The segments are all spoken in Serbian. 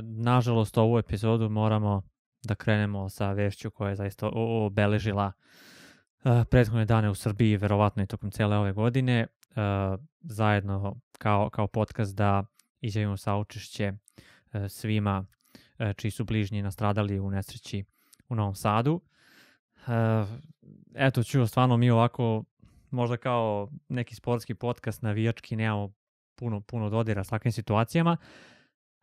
nažalost, ovu epizodu moramo da krenemo sa vešću koja je zaista obeležila prethodne dane u Srbiji, verovatno i tokom cele ove godine. Zajedno kao podcast da izjavimo saučešće svima čiji su bližnji nastradali u nesreći u Novom Sadu. Eto, čuo, stvarno mi ovako, možda kao neki sportski podcast navijački, nemamo puno dodira s takvim situacijama,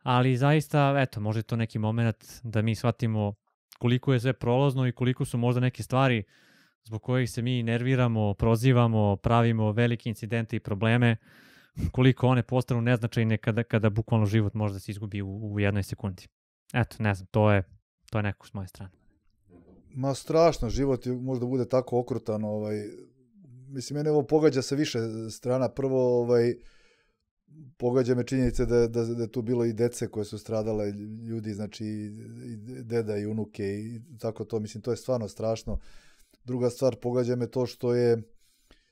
ali zaista, eto, može to neki moment da mi shvatimo koliko je sve prolazno i koliko su možda neke stvari zbog kojih se mi nerviramo, prozivamo, pravimo velike incidente i probleme, koliko one postanu neznačajne kada bukvalno život može da se izgubi u jednoj sekundi. Eto, ne znam, to je neko s moje strane. Ma strašno, život možda bude tako okrutan, mislim, mene ovo pogađa sa više strana. Prvo, pogađa me činjenice da je tu bilo i dece koje su stradale, ljudi, znači i deda i unuke i tako to, mislim, to je stvarno strašno. Druga stvar, pogađa me to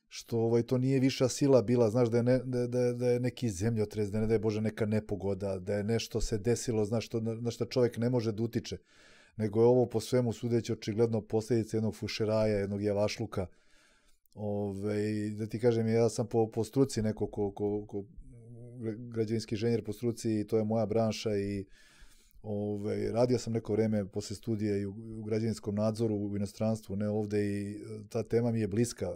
što to nije viša sila bila, znaš, da je neki zemljotres, da ne daj Bože neka nepogoda, da je nešto se desilo, znaš, na što čovjek ne može da utiče, nego je ovo po svemu sudeći očigledno posljedica jednog fušeraja, jednog javašluka. Da ti kažem, ja sam po struci neko ko građevinski inženjer po struci i to je moja branša i radio sam neko vreme posle studija i u građevinskom nadzoru u inostranstvu, ne ovde, i ta tema mi je bliska,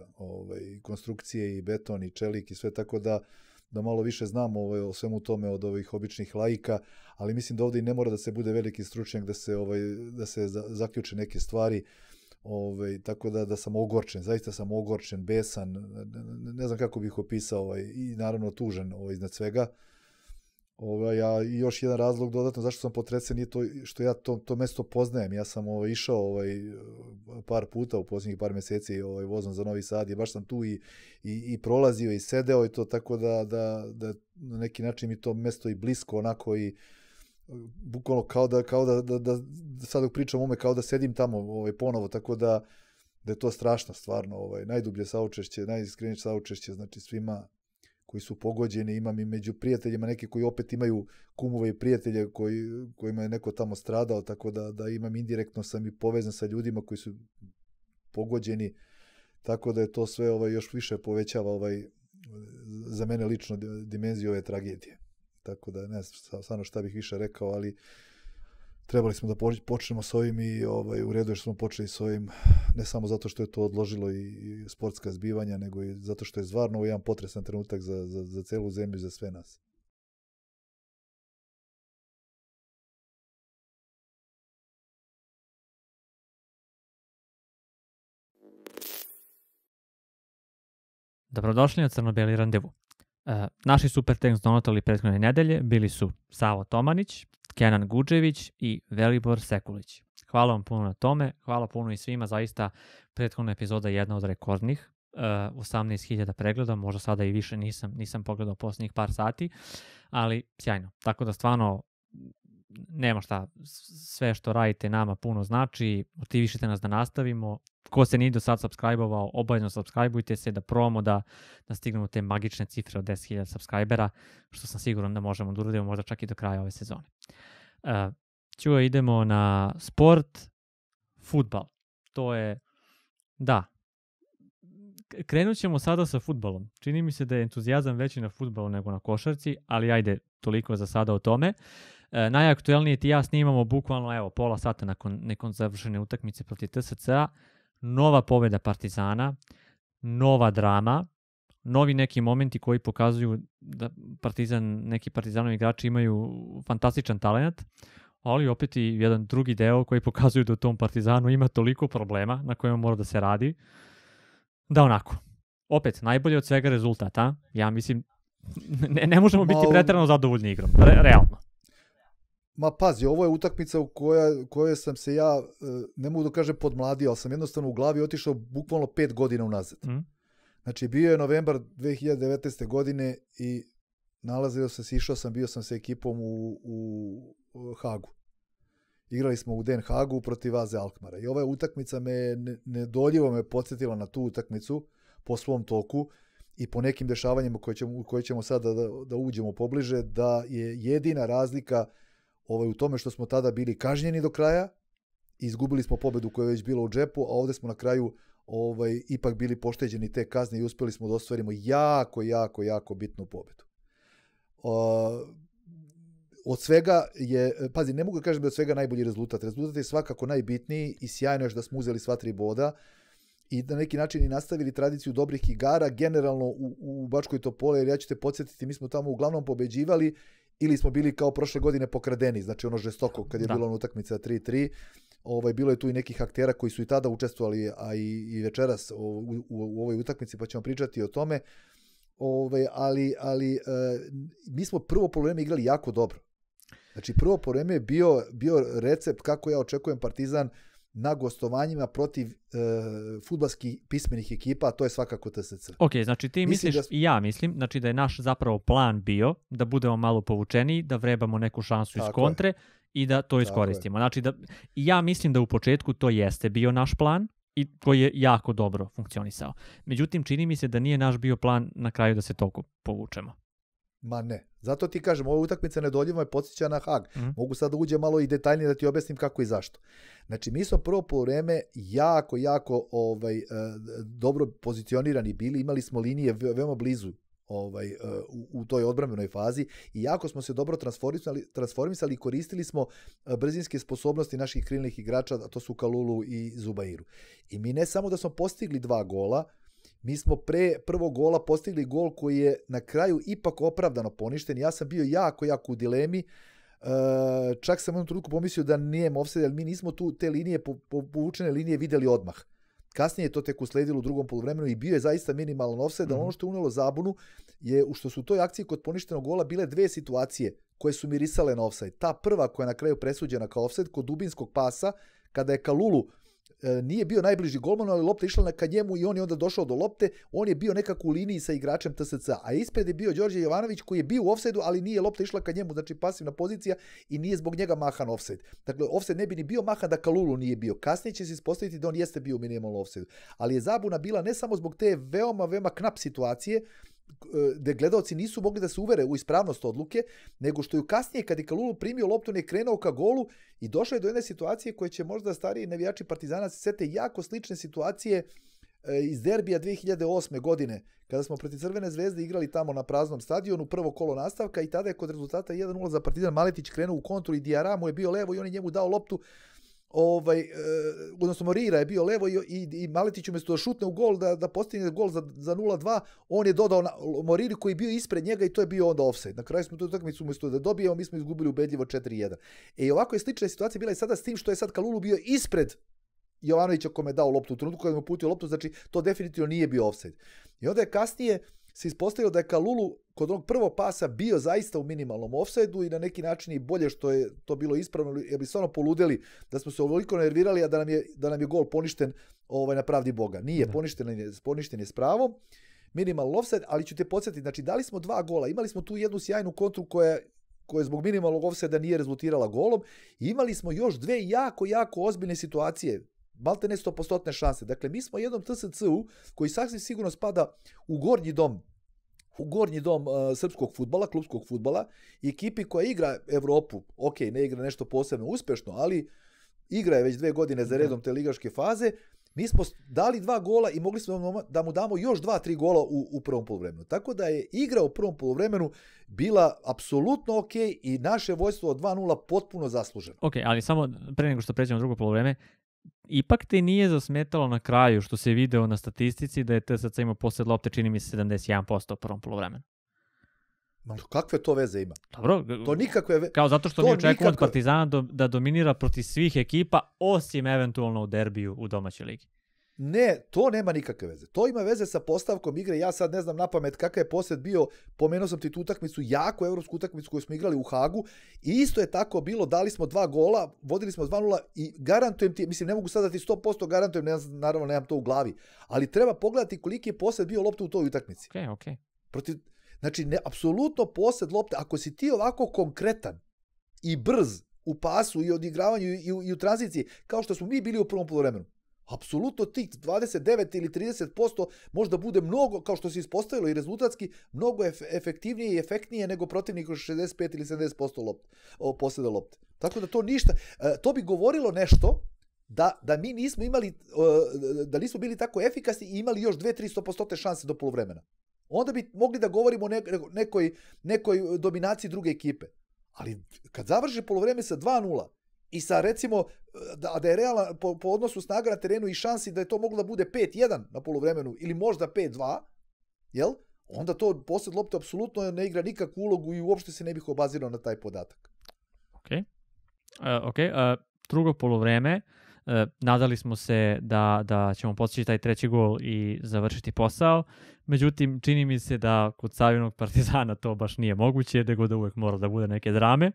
konstrukcije i beton i čelik i sve, tako da malo više znam o svemu tome od ovih običnih laika, ali mislim da ovde i ne mora da se bude veliki stručnjak da se zaključe neke stvari, tako da sam ogorčen, zaista sam ogorčen, besan, ne znam kako bih opisao, i naravno tužan iznad svega. A još jedan razlog dodatno zašto sam potresen je to što ja to mesto poznajem. Ja sam išao par puta u posljednjih par meseci vozom za Novi Sad i baš sam tu i prolazio i sedeo i to, tako da na neki način mi to mesto i blisko onako i bukvalno kao da sad dok pričam ome kao da sedim tamo ponovo, tako da je to strašno stvarno. Najdublje saučešće, najiskrenije saučešće, znači svima koji su pogođeni. Imam i među prijateljima neki koji opet imaju kumove i prijatelje kojima je neko tamo stradao, tako da imam indirektno, sam i povezan sa ljudima koji su pogođeni, tako da je to sve još više povećava za mene lično dimenziju ove tragedije. Tako da ne znam stvarno šta bih više rekao, ali trebali smo da počnemo s ovim i u redu je što smo počeli s ovim, ne samo zato što je to odložilo i sportska zbivanja, nego i zato što je stvarno ovo jedan potresan trenutak za celu zemlju i za sve nas. Dobrodošli na Crno-beli randevu. Naši super tekst donatali prethodne nedelje bili su Savo Tomanić, Kenan Guđević i Velibor Sekulić. Hvala vam puno na tome, hvala puno i svima, zaista prethodna epizoda je jedna od rekordnih, 18.000 pregleda, možda sada i više, nisam pogledao posljednjih par sati, ali sjajno. Tako da stvarno nema šta, sve što radite nama puno znači, motivišite nas da nastavimo. Ko se nije do sad subscribe-ovao, obavezno subscribe-ujte se da probamo da stignemo te magične cifre od 10.000 subscribera, što sam siguran da možemo da uradimo možda čak i do kraja ove sezone. Ćuo, idemo na sport, fudbal. To je, da, krenut ćemo sada sa fudbalom. Čini mi se da je entuzijazam veći na fudbalu nego na košarci, ali ajde, toliko za sada o tome. Najaktuelnije ti ja snimamo bukvalno pola sata nakon završene utakmice protiv TSC-a. Nova pobjeda Partizana, nova drama, novi neki momenti koji pokazuju da neki Partizanovi igrači imaju fantastičan talent, ali opet i jedan drugi deo koji pokazuju da u tom Partizanu ima toliko problema na kojima mora da se radi, da onako, opet, najbolje od svega rezultata, ja mislim, ne možemo biti preterano zadovoljni igrom, realno. Ma pazi, ovo je utakmica u kojoj sam se ja, ne mogu da kažem podmladio, ali sam jednostavno u glavi otišao bukvalno 5 godina unazad. Znači, bio je novembar 2019. godine i bio sam sa ekipom u Hagu. Igrali smo u Den Hagu protiv AZ Alkmara. I ova utakmica nedoljivo me podsjetila na tu utakmicu po svom toku i po nekim dešavanjima u koje ćemo sada da uđemo pobliže, da je jedina razlika u tome što smo tada bili kažnjeni do kraja, izgubili smo pobedu koja je već bila u džepu, a ovdje smo na kraju ipak bili pošteđeni te kazne i uspjeli smo da ostvarimo jako bitnu pobedu. Od svega je, pazi, ne mogu da kažem da je od svega najbolji rezultat. Rezultat je svakako najbitniji i sjajno je da smo uzeli sva 3 boda i na neki način i nastavili tradiciju dobrih igara generalno u Bačkoj Topoli, jer ja ću te podsjetiti, mi smo tamo uglavnom pobeđivali ili smo bili kao prošle godine pokradeni, znači ono žestoko kad je bila ona utakmica 3-3. Bilo je tu i nekih aktera koji su i tada učestvovali, a i večeras u ovoj utakmici, pa ćemo pričati o tome. Ali mi smo prvo poluvreme igrali jako dobro. Znači prvo poluvreme je bio recept kako ja očekujem Partizan na gostovanjima protiv fudbalskih pismenih ekipa, a to je svakako TSC. Ok, znači ti misliš, i ja mislim, znači da je naš zapravo plan bio da budemo malo povučeniji, da vrebamo neku šansu iz kontre i da to iskoristimo. Znači ja mislim da u početku to jeste bio naš plan i koji je jako dobro funkcionisao. Međutim, čini mi se da nije naš bio plan na kraju da se toliko povučemo. Ma ne. Zato ti kažem, ova utakmica neodoljivo me podsjeća na Hag. Mogu sad da uđem malo i detaljnije da ti objasnim kako i zašto. Znači, mi smo prvo poluvreme jako dobro pozicionirani bili, imali smo linije veoma blizu u toj odbrambenoj fazi i jako smo se dobro transformisali i koristili smo brzinske sposobnosti naših krilnih igrača, a to su Kalulu i Zubairu. I mi ne samo da smo postigli 2 gola, mi smo pre prvog gola postigli gol koji je na kraju ipak opravdano poništen. Ja sam bio jako u dilemi. Čak sam u jednom trenutku pomislio da nije ofsajd, ali mi nismo tu te linije, povučene linije videli odmah. Kasnije je to tek usledilo u drugom poluvremenu i bio je zaista minimalan ofsajd, ali ono što je unelo zabunu je što su u toj akciji kod poništenog gola bile 2 situacije koje su mirisale na ofsajd. Ta prva koja je na kraju presuđena kao ofsajd kod dubinskog pasa, kada je Kalulu nije bio najbliži golman, ali lopta išla ka njemu i on je onda došao do lopte, on je bio nekako u liniji sa igračem TSC, a ispred je bio Đorđe Jovanović koji je bio u ofsajdu, ali nije lopta išla ka njemu, znači pasivna pozicija i nije zbog njega mahan ofsajd. Dakle, ofsajd ne bi ni bio mahan da Kalulu nije bio. Kasnije će se ispostaviti da on jeste bio u minimalnom ofsajdu, ali je zabuna bila ne samo zbog te veoma knap situacije, gde gledaoci nisu mogli da se uvere u ispravnost odluke, nego što je kasnije kad je Kalulu primio loptu, ne krenuo ka golu i došlo je do jedne situacije koje će možda stariji navijači Partizana se sete jako slične situacije iz derbija 2008. godine, kada smo protiv Crvene zvezde igrali tamo na praznom stadionu, prvo kolo nastavka i tada je kod rezultata 1-0 za Partizan Maletić krenuo u kontru i Diarra mu je bio levo i on je njemu dao loptu, odnosno Morira je bio levo i Maletić umjesto da šutne u gol, da postigne gol za 0-2, on je dodao Moriri koji je bio ispred njega i to je bio onda ofsajd. Na kraju smo tu utakmicu umjesto da dobijemo, mi smo izgubili ubedljivo 4-1. I ovako je slična situacija bila i sada s tim što je sad Kalulu bio ispred Jovanovića kome je dao loptu u trenutku kada mu uputio loptu, znači to definitivno nije bio ofsajd. I onda je kasnije se ispostavilo da je Kalulu kod onog prvog pasa bio zaista u minimalnom ofsajdu i na neki način i bolje što je to bilo ispravno, jer bi stvarno poludeli da smo se ovoliko nervirali, a da nam je gol poništen na pravdi Boga. Nije, poništen je s pravom, minimalno ofsajd, ali ću te podsjetiti, znači dali smo 2 gola, imali smo tu jednu sjajnu kontru koja zbog minimalnog ofsajda nije rezultirala golom i imali smo još 2 jako ozbiljne situacije, malte ne 100% šanse. Dakle, mi smo jednom TSC-u koji sasvim sigurno spada u gornji dom srpskog fudbala, klubskog fudbala, i ekipi koja igra Evropu, ok, ne igra nešto posebno uspešno, ali igra je već 2 godine za redom te ligaške faze, mi smo dali 2 gola i mogli smo da mu damo još 2-3 gola u prvom poluvremenu. Tako da je igra u prvom poluvremenu bila apsolutno ok i naše vojstvo od 2-0 potpuno zasluženo. Ok, ali samo pre nego što pređemo u drugo poluvreme, ipak te nije zasmetalo na kraju što se video na statistici da je TSC imao posjed lopte, čini mi se 71% u prvom poluvremenu. Kakve to veze ima? Dobro, to nikakve kao zato što mi očekujemo od Partizana da dominira protiv svih ekipa, osim eventualno u derbiju u domaćoj ligi. Ne, to nema nikakve veze. To ima veze sa postavkom igre. Ja sad ne znam napamet kakav je posjed bio. Pomenuo sam ti tu utakmicu, jako evropsku utakmicu koju smo igrali u Hagu. I isto je tako bilo. Dali smo 2 gola, vodili smo 2-0 i garantujem ti, mislim ne mogu sad da ti 100% garantujem, naravno nemam to u glavi, ali treba pogledati koliki je posjed bio lopta u toj utakmici. Ok. Znači, apsolutno posjed lopte. Ako si ti ovako konkretan i brz u pasu i odigravanju i u tranziciji, kao što smo mi bili u prvom poluvremenu, Apsolutno tih 29 ili 30% možda bude mnogo, kao što se ispostavilo i rezultatski, mnogo efektivnije i efektnije nego protivnik 65 ili 70% posjeda lopte. Tako da to ništa, to bi govorilo nešto da mi nismo imali, da nismo bili tako efikasni i imali još 2-300% šanse do poluvremena. Onda bi mogli da govorimo o nekoj dominaciji druge ekipe. Ali kad završi poluvreme sa 2-0 i sa recimo da je realan po odnosu snaga na terenu i šansi da je to moglo da bude 5-1 na poluvremenu ili možda 5-2, jel? Onda to posjed lopte apsolutno ne igra nikakvu ulogu i uopšte se ne bih obazirao na taj podatak. Ok. Drugo poluvreme, nadali smo se da ćemo postići taj treći gol i završiti posao. Međutim, čini mi se da kod Savinog Partizana to baš nije moguće, nego da uvek mora da bude neke drame.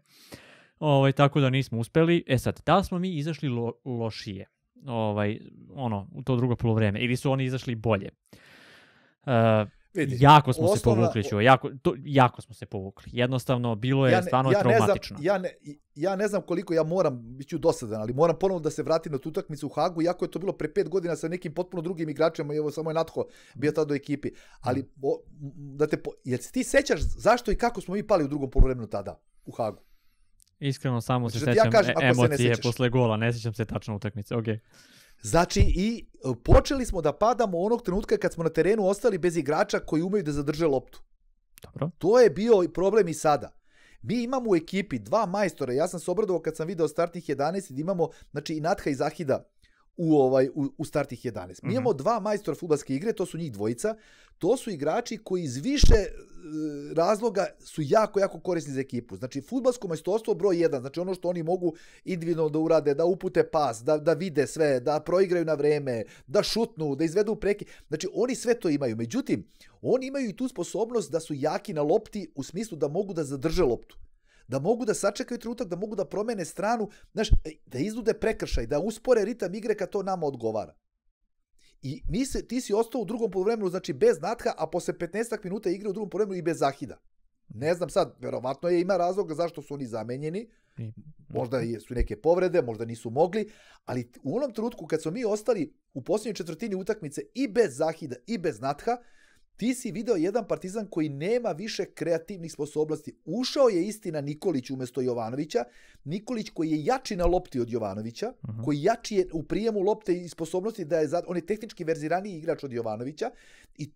Tako da nismo uspeli. Sad, da li smo mi izašli lošije u to drugo poluvreme ili su oni izašli bolje? Jako smo se povukli. Jako smo se povukli. Jednostavno, bilo je stvarno traumatično. Ja ne znam koliko ja moram, bit ću dosadan, ali moram ponovno da se vratim na tu utakmicu u Hagu, iako je to bilo pre 5 godina sa nekim potpuno drugim igračima, i evo samo je Natho bio tada u ekipi. Ali, jel se ti sećaš zašto i kako smo mi pali u drugom poluvremenu tada u Hagu? Iskreno samo se sećam emocije posle gola, ne sećam se tačno utakmice. Okay. Znači, i počeli smo da padamo onog trenutka kad smo na terenu ostali bez igrača koji umeju da zadrže loptu. Dobro. To je bio problem i sada. Mi imamo u ekipi 2 majstora, ja sam se obradovao kad sam video startnih 11 da imamo, znači, i Natha i Zahida u startih 11. Mi imamo 2 majstora fudbalske igre, to su njih dvojica, to su igrači koji iz više razloga su jako, jako korisni za ekipu. Znači, fudbalsko majstorstvo broj 1, znači ono što oni mogu individualno da urade, da upute pas, da vide sve, da proigraju na vreme, da šutnu, da izvedu preki. Znači, oni sve to imaju. Međutim, oni imaju i tu sposobnost da su jaki na lopti u smislu da mogu da zadrže loptu. Da mogu da sačekaju trenutak, da mogu da promene stranu, znaš, da iznude prekršaj, da uspore ritam igre kad to nama odgovara. I ti si ostao u drugom poluvremenu, znači bez Natha, a posle 15 minuta igre u drugom poluvremenu i bez Zahida. Ne znam sad, verovatno ima razloga zašto su oni zamenjeni, možda su neke povrede, možda nisu mogli, ali u onom trenutku kad smo mi ostali u posljednjoj četvrtini utakmice i bez Zahida i bez Natha, ti si video jedan Partizan koji nema više kreativnih sposobnosti. Ušao je istina Nikolić umjesto Jovanovića. Nikolić koji je jači na lopti od Jovanovića, koji jači je u prijemu lopte i sposobnosti da je on je tehnički verziraniji igrač od Jovanovića i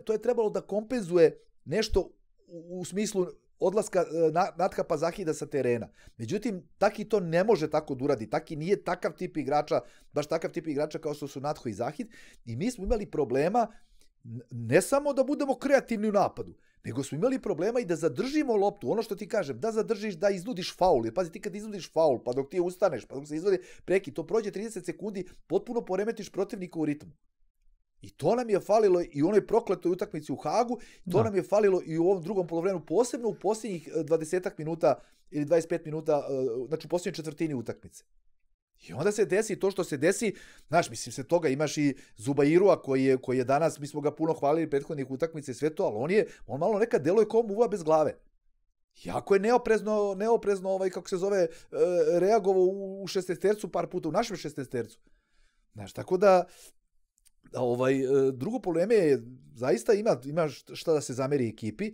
to je trebalo da kompenzuje nešto u smislu odlaska Natha pa Zahida sa terena. Međutim, Taki to ne može tako da uradi. Taki nije takav tip igrača, baš takav tip igrača kao što su Natho i Zahid i mi smo imali problema ne samo da budemo kreativni u napadu, nego smo imali problema i da zadržimo loptu, ono što ti kažem, da zadržiš, da iznudiš faul, jer pazi ti kad iznudiš faul, pa dok ti ustaneš, pa dok se izvodi preki, to prođe 30 sekundi, potpuno poremetiš protivnika u ritmu. I to nam je falilo i u onoj prokletoj utakmici u Hagu, to nam je falilo i u ovom drugom poluvremenu, posebno u posljednjih 20 minuta ili 25 minuta, znači u posljednjoj četvrtini utakmice. I onda se desi to što se desi, znaš, mislim se toga, imaš i Zubairua koji je danas, mi smo ga puno hvalili prethodnih utakmica i sve to, ali on malo nekad deluje kao muva bez glave. Jako je neoprezno kako se zove, reagovao u šestestercu par puta, u našem šestestercu. Znaš, tako da, drugo probleme je, zaista ima šta da se zameri ekipi,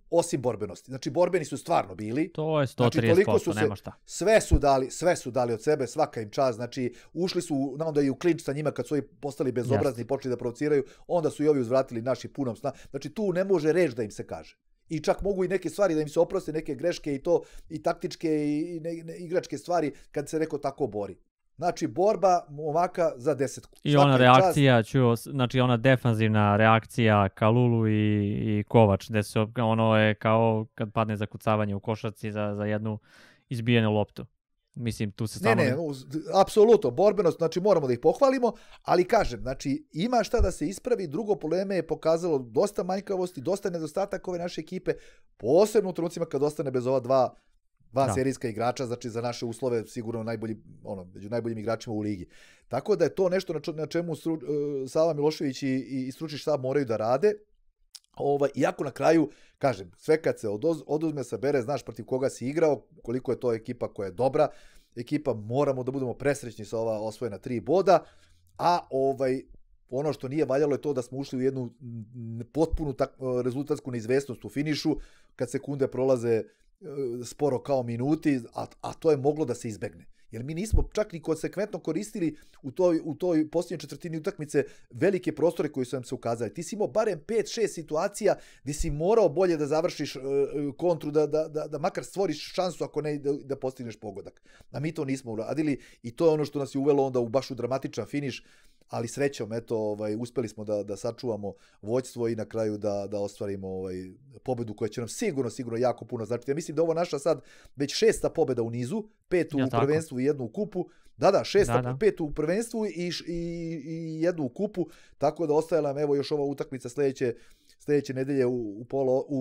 osim borbenosti. Znači, borbeni su stvarno bili. To je 130%, nema šta. Sve su dali od sebe, svaka im čast. Znači, ušli su onda i u klinč sa njima kad su ovi postali bezobrazni i počeli da provociraju, onda su i ovi uzvratili naši punom sna. Znači, tu ne može reč da im se kaže. I čak mogu i neke stvari da im se oproste, neke greške i to, i taktičke i igračke stvari kad se neko tako bori. Znači, borba momaka za 10. I ona reakcija, znači ona defanzivna reakcija Kalulu i Kovač, gde se ono je kao kad padne zakucavanje u košarci za jednu izbijenu loptu. Mislim, tu se stvarno... Ne, apsolutno, borbenost, znači moramo da ih pohvalimo, ali kažem, znači ima šta da se ispravi, drugo poluvreme je pokazalo dosta manjkavosti, dosta nedostataka ove naše ekipe, posebno u trenucima kad ostane bez ova dva serijska igrača, znači za naše uslove sigurno među najboljim igračima u ligi. Tako da je to nešto na čemu Sava Milošević i stručni štab moraju da rade. Iako na kraju, kažem, sve kad se oduzme, sabere, znaš protiv koga si igrao, koliko je to ekipa koja je dobra ekipa, moramo da budemo presrećni sa ova osvojena 3 boda. a ono što nije valjalo je to da smo ušli u jednu potpunu rezultatsku neizvesnost u finišu, kad sekunde prolaze sporo kao minuti, a to je moglo da se izbegne. Jer mi nismo čak ni konsekventno koristili u toj posljednjoj četvrtini utakmice velike prostore koji su nam se ukazali. Ti si imao barem 5-6 situacija gdje si morao bolje da završiš kontru, da makar stvoriš šansu ako ne da postigneš pogodak. A mi to nismo uradili i to je ono što nas je uvelo onda baš u dramatičan finiš, ali srećom, eto, uspeli smo da sačuvamo vođstvo i na kraju da ostvarimo pobedu koja će nam sigurno jako puno značiti. Ja mislim da ovo naša sad već 6. pobeda u nizu, 5 u prvenstvu i 1 u kupu. Da, 6. 5 u prvenstvu i 1 u kupu, tako da ostaje nam evo još ova utakmica sljedeće nedelje u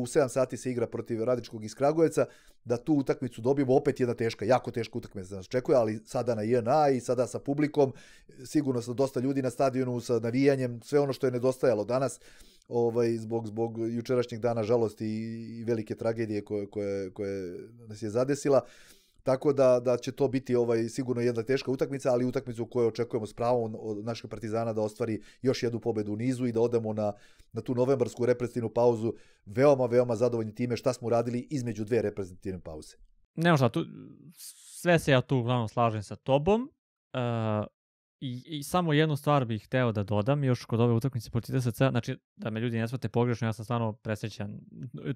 7 sati se igra protiv Radičkog iz Kragujevca, da tu utakmicu dobijemo, opet jedna jako teška utakmica nas čekuje, ali sada na JNA i sada sa publikom, sigurno sa dosta ljudi na stadionu, sa navijanjem, sve ono što je nedostajalo danas, zbog jučerašnjeg dana žalosti i velike tragedije koje nas je zadesila. Tako da će to biti sigurno jedna teška utakmica, ali utakmicu koju očekujemo s pravom od našeg Partizana da ostvari još jednu pobedu u nizu i da odemo na tu novembarsku reprezentativnu pauzu veoma zadovoljni time šta smo uradili između 2 reprezentativne pauze. Ne možda, sve se ja tu uglavnom slažem sa tobom. I samo jednu stvar bih hteo da dodam još kod ove utakmice protiv DSC, znači da me ljudi ne shvate pogrešno, ja sam stvarno presrećan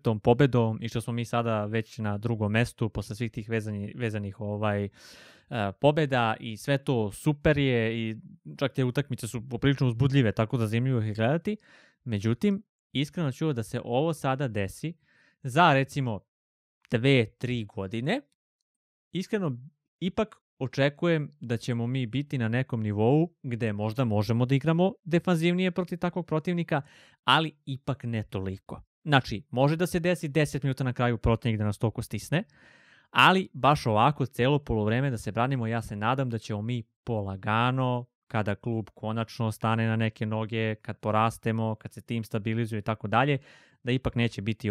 tom pobedom i što smo mi sada već na drugom mestu posle svih tih vezanih pobeda i sve to super je i čak te utakmice su poprilično uzbudljive, tako da zanimljivo ih gledati. Međutim, iskreno ću da se ovo sada desi za recimo 2-3 godine, iskreno ipak očekujem da ćemo mi biti na nekom nivou gde možda možemo da igramo defanzivnije protiv takvog protivnika, ali ipak ne toliko. Znači, može da se desi 10 minuta na kraju protivnik da nas toliko stisne, ali baš ovako celo polovreme da se branimo, ja se nadam da ćemo mi polagano, kada klub konačno stane na neke noge, kad porastemo, kad se tim stabilizuje i tako dalje, da ipak neće biti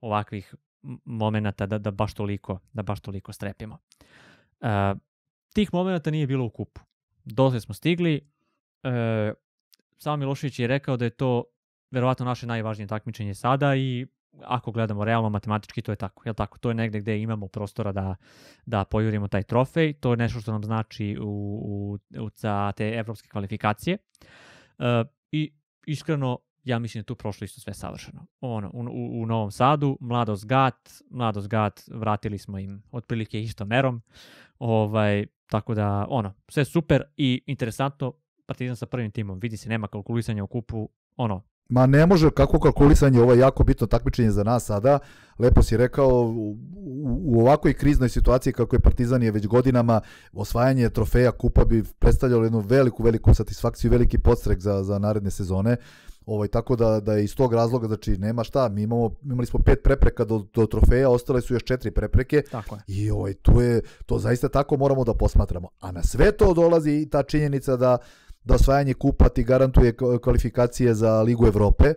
ovakvih momenata da baš toliko strepimo. Tih momenta nije bilo u kupu. Dotle smo stigli. Samo Milošević je rekao da je to verovatno naše najvažnije takmičenje sada i ako gledamo realno matematički to je tako. Jel tako? To je negde gde imamo prostora da pojurimo taj trofej. To je nešto što nam znači za te evropske kvalifikacije. I iskreno ja mislim da tu prošlo isto sve savršeno. U Novom Sadu, Mladost Gat, vratili smo im otprilike istom merom. Tako da, sve super i interesantno, Partizan sa prvim timom, vidi se, nema kalkulisanja u kupu, Ma ne može, kako kalkulisanje, ovo je jako bitno takmičenje za nas sada. Lepo si rekao, u ovakvoj kriznoj situaciji kako je Partizan je već godinama, osvajanje trofeja kupa bi predstavljalo jednu veliku satisfakciju, veliki podstrek za naredne sezone. Tako da je iz tog razloga, znači nema šta, imali smo 5 prepreka do trofeja, ostale su još 4 prepreke. Tako je. I to zaista tako moramo da posmatramo. A na sve to dolazi i ta činjenica da osvajanje kupa ti garantuje kvalifikacije za Ligu Evrope,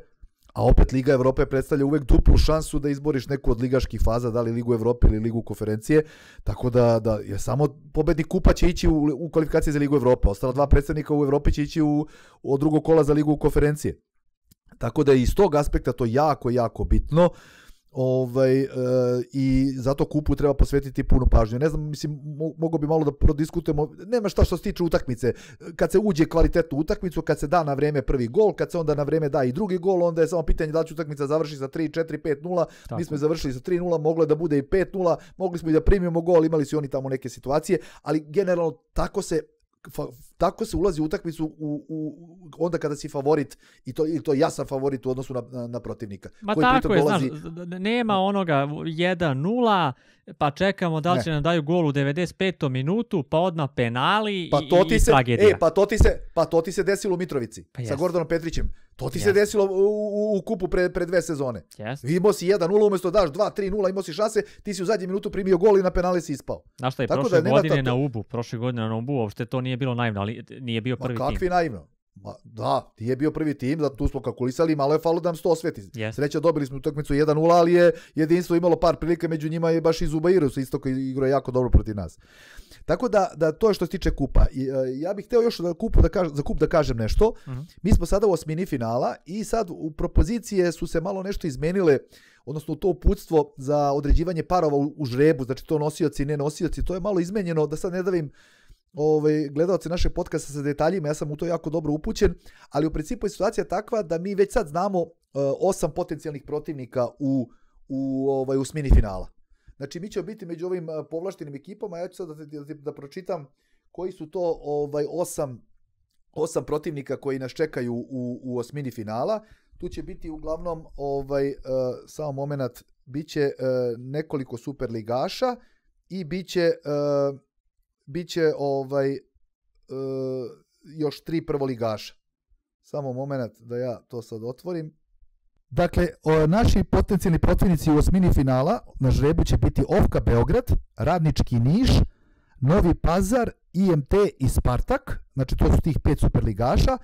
a opet Liga Evrope predstavlja uvek duplu šansu da izboriš neku od ligaških faza, da li Ligu Evrope ili Ligu konferencije, tako da je samo pobednik kupa će ići u kvalifikacije za Ligu Evrope, ostala 2 predstavnika u Evropi će ići od drugog kola za Ligu konferencije. Tako da je iz tog aspekta to jako bitno. I zato kupu treba posvetiti punu pažnju. Ne znam, mislim, mogu bi malo da prodiskutujemo, nema šta što se tiče utakmice, kad se uđe kvalitetnu utakmicu, kad se da na vreme prvi gol, kad se onda na vreme da i drugi gol, onda je samo pitanje da li će utakmica završi sa 3-4-5-0, mi smo završili sa 3-0, moglo je da bude i 5-0, mogli smo i da primimo gol, imali su oni tamo neke situacije, ali generalno tako se ulazi u utakmicu onda kada si favorit i to jasan favorit u odnosu na protivnika. Ma tako je, dolazi... nema onoga 1-0, pa čekamo da li će nam daju gol u 95. minutu, pa odmah penali i tragedija. Pa to ti se desilo u Mitrovici sa Gordonom Petrićem. To ti se desilo u kupu pre 2 sezone. Imao si 1-0, umjesto daš 2-3-0, imao si šanse, ti si u zadnjem minutu primio gol i na penali si ispao. Znaš šta je, prošle godine na UB-u uopšte to nije bilo naivno, ali nije bio prvi tim. Kakvi naivno? Da, nije bio prvi tim, da tu smo kalkulisali, malo je falo da nam se to osveti. Yes. Sreća, dobili smo utakmicu 1-0, ali je jedinstvo imalo par prilika, među njima je baš i Zubairu se isto koji igra jako dobro protiv nas. Tako da to je što se tiče kupa. Ja bih hteo još za kup da kažem nešto. Mi smo sada u osmini finala i sad u propozicije su se malo nešto izmenile, odnosno to uputstvo za određivanje parova u žrebu, znači to nosioci i ne nosioci, to je malo izmenjeno, da sad ne davim gledalci naše podcasta sa detaljima, ja sam u to jako dobro upućen, ali u principu je situacija takva da mi već sad znamo 8 potencijalnih protivnika u osmini finala. Znači mi ćemo biti među ovim povlaštenim ekipama, ja ću sad da pročitam koji su to 8 protivnika koji nas čekaju u osmini finala. Tu će biti uglavnom, samo moment, bit će nekoliko superligaša i bit će još 3 prvoligaša. Samo moment da ja to sad otvorim. Dakle, naši potencijalni protivnici u osmini finala na žrebu će biti Ofka Beograd, Radnički Niš, Novi Pazar, IMT i Spartak. Znači to su tih 5 superligaša.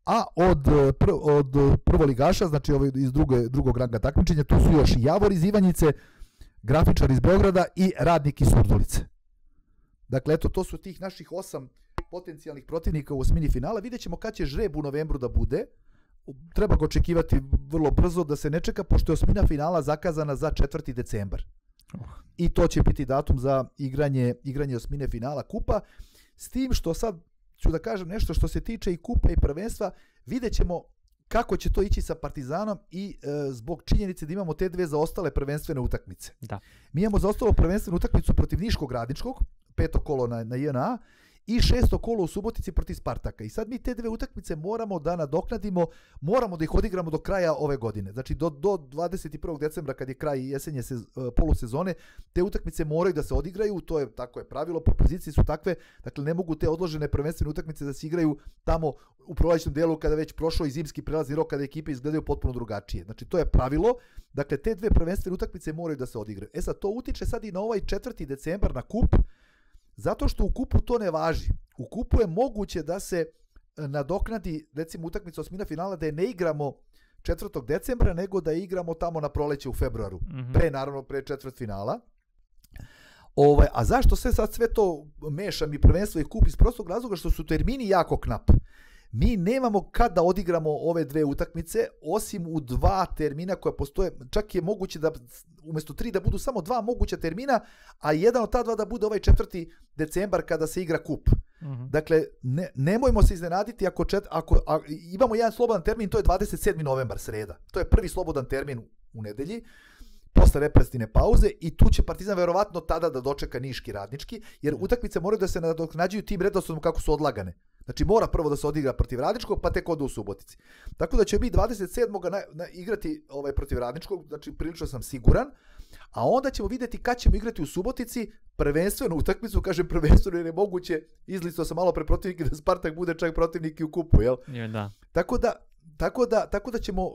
A od prvoligaša, znači iz drugog ranga takmičenja, tu su još Javor iz Ivanjice, Grafičar iz Beograda i Radnik iz Surdulice. Dakle, eto, to su tih naših 8 potencijalnih protivnika u osmini finala. Vidjet ćemo kad će žreb u novembru da bude. Treba ga očekivati vrlo brzo, da se ne čeka, pošto je osmina finala zakazana za 4. decembar. I to će biti datum za igranje osmine finala kupa. S tim što sad ću da kažem nešto što se tiče i kupa i prvenstva, vidjet ćemo kako će to ići sa Partizanom i zbog činjenice da imamo te dve zaostale prvenstvene utakmice. Da. Mi imamo zaostalu prvenstvenu utakmicu protiv Niškog Radničkog, 5. kolo na JNA, i 6. kolo u Subotici protiv Spartaka. I sad mi te dve utakmice moramo da nadoknadimo, moramo da ih odigramo do kraja ove godine. Znači do 21. decembra kad je kraj jesenje polusezone, te utakmice moraju da se odigraju, tako je pravilo, propozicije su takve, dakle ne mogu te odložene prvenstvene utakmice da se igraju tamo u prolećnom delu kada već prošao i zimski prelazni rok, kada ekipe izgledaju potpuno drugačije. Znači to je pravilo, dakle te dve prvenstvene utakmice moraju da se odigraju. Sad to utiče sad i na ovaj 4. decembar na kup, zato što u kupu to ne važi. U kupu je moguće da se nadoknadi, recimo utakmica osmina finala, da je ne igramo 4. decembra, nego da je igramo tamo na proleće u februaru. Pre četvrtfinala. A zašto sve to mešam i prvenstvo i kup? Iz prostog razloga što su termini jako knap. Mi nemamo kad da odigramo ove dve utakmice, osim u 2 termina koja postoje. Čak je moguće da umjesto 3 da budu samo 2 moguća termina, a jedan od ta 2 da bude ovaj 4. decembar kada se igra kup. Dakle, nemojmo se iznenaditi ako imamo jedan slobodan termin, to je 27. novembar, sreda. To je prvi slobodan termin u nedelji, posle reprezentativne pauze, i tu će Partizan verovatno tada da dočeka Niški Radnički, jer utakmice moraju da se nadoknađuju tim redosledom kako su odlagane. Znači mora prvo da se odigra protiv Radničkog, pa tek ode u Subotici. Tako da će mi 27. igrati protiv Radničkog, znači prilično sam siguran, a onda ćemo vidjeti kad ćemo igrati u Subotici prvenstvenu utakmicu, kažem prvenstveno jer je moguće, izlistao sam malo pre protivnike da Spartak bude čak protivnik i u kupu, jel? Da. Tako da ćemo,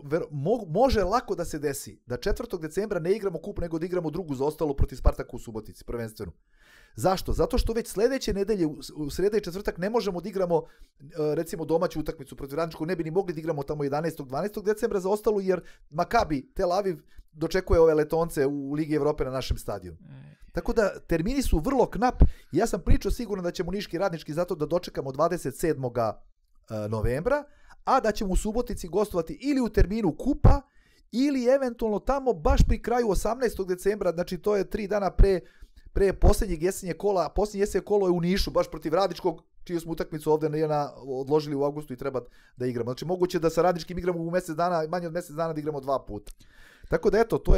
može lako da se desi da 4. decembra ne igramo kup, nego da igramo drugu zaostalu protiv Spartaka u Subotici, prvenstvenu. Zašto? Zato što već sledeće nedelje, u sreda i četvrtak, ne možemo da igramo recimo domaću utakmicu protiv Radničkog, ne bi ni mogli da igramo tamo 11. 12. decembra za ostalu, jer Makabi Tel Aviv dočekuje ove Letonce u Ligi Evrope na našem stadionu. Tako da termini su vrlo knap. Ja sam pričao siguran da ćemo Niški Radnički zato da dočekamo 27. novembra, a da ćemo u Subotici gostovati ili u terminu kupa, ili eventualno tamo baš pri kraju 18. decembra, znači to je 3 dana pre posljednjeg jesenjeg kola. Posljednje jesenje kolo je u Nišu, baš protiv Radničkog, čiju smo utakmicu ovdje odložili u avgustu i treba da igramo. Znači moguće da sa Radničkim igramo u mjesec dana, manje od mjesec dana da igramo 2 puta. Tako da eto, to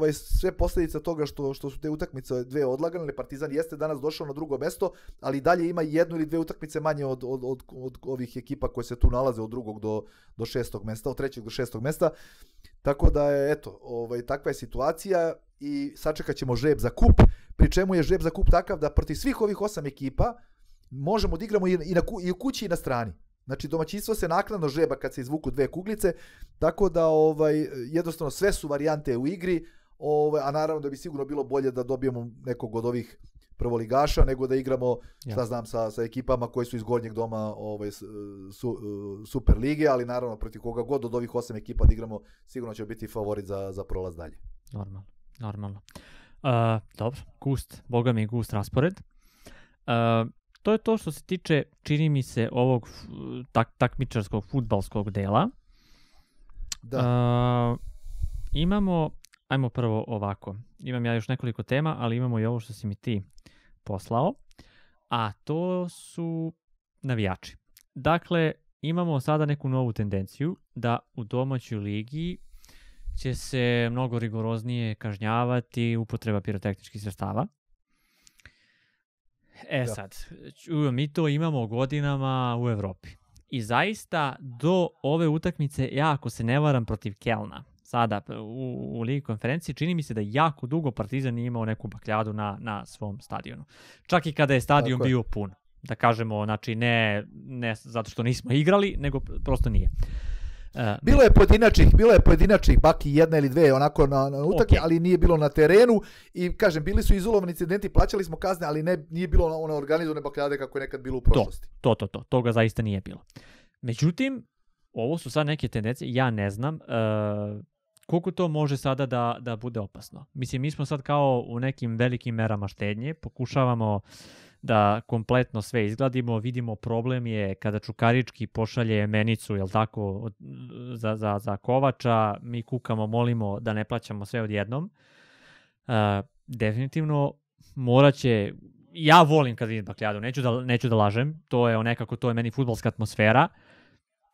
je sve posljedica toga što su te utakmice dve odlagane. Partizan jeste danas došao na drugo mesto, ali dalje ima 1 ili 2 utakmice manje od ovih ekipa koje se tu nalaze od 2. do 6. mesta, od 3. do 6. mesta. Tako da je, eto, takva je situacija i sačekat ćemo žreb za kup, pri čemu je žreb za kup takav da protiv svih ovih 8 ekipa možemo da igramo i u kući i na strani. Znači domaćinstvo se naknadno žreba kad se izvuku 2 kuglice, tako da jednostavno sve su varijante u igri, a naravno da bi sigurno bilo bolje da dobijemo nekog od ovih prvoligaša, nego da igramo, šta znam, sa ekipama koji su iz gornjeg doma Super lige, ali naravno protiv koga god od ovih 8 ekipa da igramo, sigurno će biti favorit za prolaz dalje. Normalno. Dobro, boga mi gust raspored. To je to što se tiče, čini mi se, ovog takmičarskog fudbalskog dela. Da. Ajmo prvo ovako. Imam ja još nekoliko tema, ali imamo i ovo što si mi ti poslao. A to su navijači. Dakle, imamo sada neku novu tendenciju da u domaćoj ligi će se mnogo rigoroznije kažnjavati upotreba pirotehničkih sredstava. Sad, mi to imamo godinama u Evropi. I zaista do ove utakmice, ja ako se ne varam protiv Kelna, sada u Ligi konferenciji, čini mi se da jako dugo Partizan nije imao neku bakljadu na svom stadionu. Čak i kada je stadion bio pun. Da kažemo, znači ne zato što nismo igrali, nego prosto nije. Bilo je pojedinačnih baki, jedna ili dve onako na utakmi, ali nije bilo na terenu i kažem, bili su izolovani incidenti, plaćali smo kazne, ali nije bilo one organizovane bakljade kako je nekad bilo u prošlosti. Toga zaista nije bilo. Međutim, ovo su sad neke tendencije, ja ne znam koliko to može sada da bude opasno. Mislim, mi smo sad kao u nekim velikim merama štednje, pokušavamo da kompletno sve izgladimo, vidimo problem je kada Čukarički pošalje menicu, jel tako, za Kovača, mi kukamo, molimo da ne plaćamo sve odjednom. Definitivno morat će, ja volim kad vidim bakljadu, neću da lažem, to je meni fudbalska atmosfera,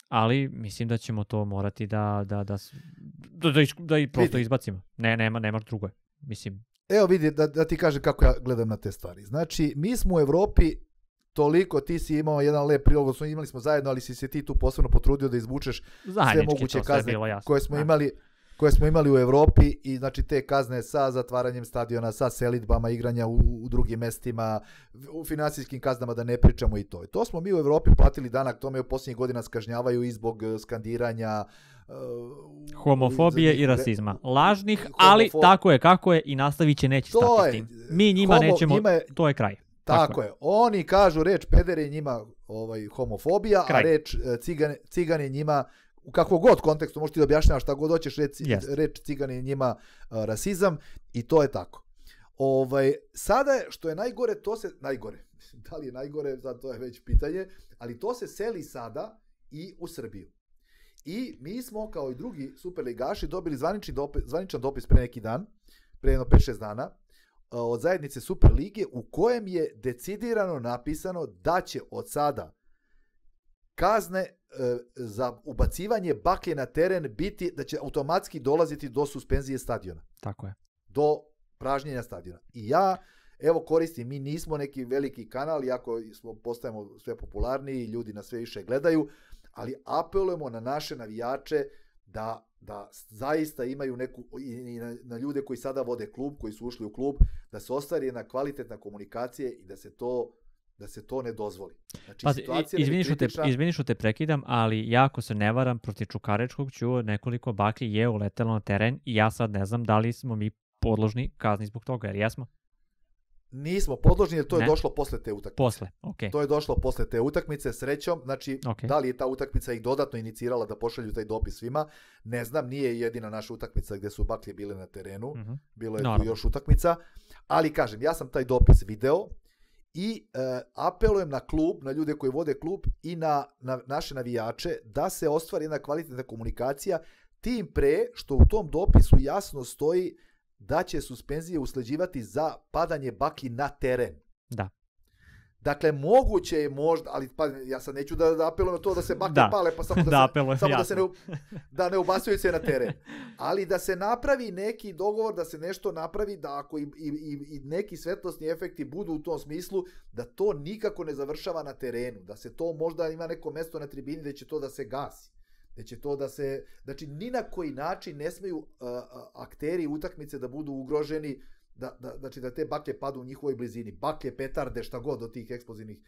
ali mislim da ćemo to morati da prosto izbacimo. Nema drugo. Mislim, evo vidi, da ti kažem kako ja gledam na te stvari. Znači, mi smo u Evropi toliko, ti si imao jedan lep prilog, imali smo zajedno, ali si se ti tu posebno potrudio da izvučeš sve moguće kazne koje smo imali u Evropi i znači te kazne sa zatvaranjem stadiona, sa selidbama, igranja u drugim mestima, u finansijskim kaznama da ne pričamo i to. I to smo mi u Evropi platili danak tome, u posljednjih godina skažnjavaju i zbog skandiranja homofobije i rasizma. Lažnih, ali tako je kako je i nastavit će, neće stati s tim. Mi njima nećemo, to je kraj. Tako je. Oni kažu reč peder je njima homofobija, kraj. A reč cigan je njima, u kakvom god kontekstu, možeš ti da objašnjavaš šta god hoćeš, reč cigan je njima rasizam i to je tako. Sada je, što je najgore, da li je najgore, sad to je već pitanje, ali to se seli sada i u Srbiju. I mi smo, kao i drugi superligaši, dobili zvaničan dopis pre neki dan, pre jedno 5-6 dana, od zajednice Superlige, u kojem je decidirano napisano da će od sada kazne za ubacivanje baklje na teren biti, da će automatski dolaziti do suspenzije stadiona. Tako je. Do pražnjenja stadiona. I ja, evo koristim, mi nismo neki veliki kanal, iako postajemo sve popularniji, ljudi nas sve više gledaju, ali apelujemo na naše navijače da zaista imaju neku, i na ljude koji sada vode klub, koji su ušli u klub, da se ostvari jedna kvalitetna komunikacija i da se to ne dozvoli. Znači, izvini što te prekidam, ali ja ako se ne varam, protiv Čukarečkog nekoliko baklji je uletelo na teren i ja sad ne znam da li smo mi podložni kazni zbog toga, jer jesmo? Nismo podložni jer to je došlo posle te utakmice. Okay. To je došlo posle te utakmice, srećom. Znači, Da li je ta utakmica ih dodatno inicirala da pošalju taj dopis svima? Ne znam, nije jedina naša utakmica gdje su baklje bile na terenu. Bilo je tu još utakmica. Ali kažem, ja sam taj dopis video i apelujem na klub, na ljude koji vode klub i na naše navijače da se ostvari jedna kvalitetna komunikacija, tim pre što u tom dopisu jasno stoji da će suspenzije usleđivati za padanje baklji na teren. Da. Dakle, moguće je možda, ali ja sad neću da apelujem na to da se baklje pale, pa samo da ne ubacuju se na teren. Ali da se napravi neki dogovor, da se nešto napravi, da ako i neki svetlosni efekti budu u tom smislu, da to nikako ne završava na terenu, da se to možda ima neko mesto na tribini gde će to da se gasi. Znači, ni na koji način ne smeju akteri utakmice da budu ugroženi, znači da te baklje padu u njihovoj blizini. Baklje, petarde, šta god od tih eksplozivnih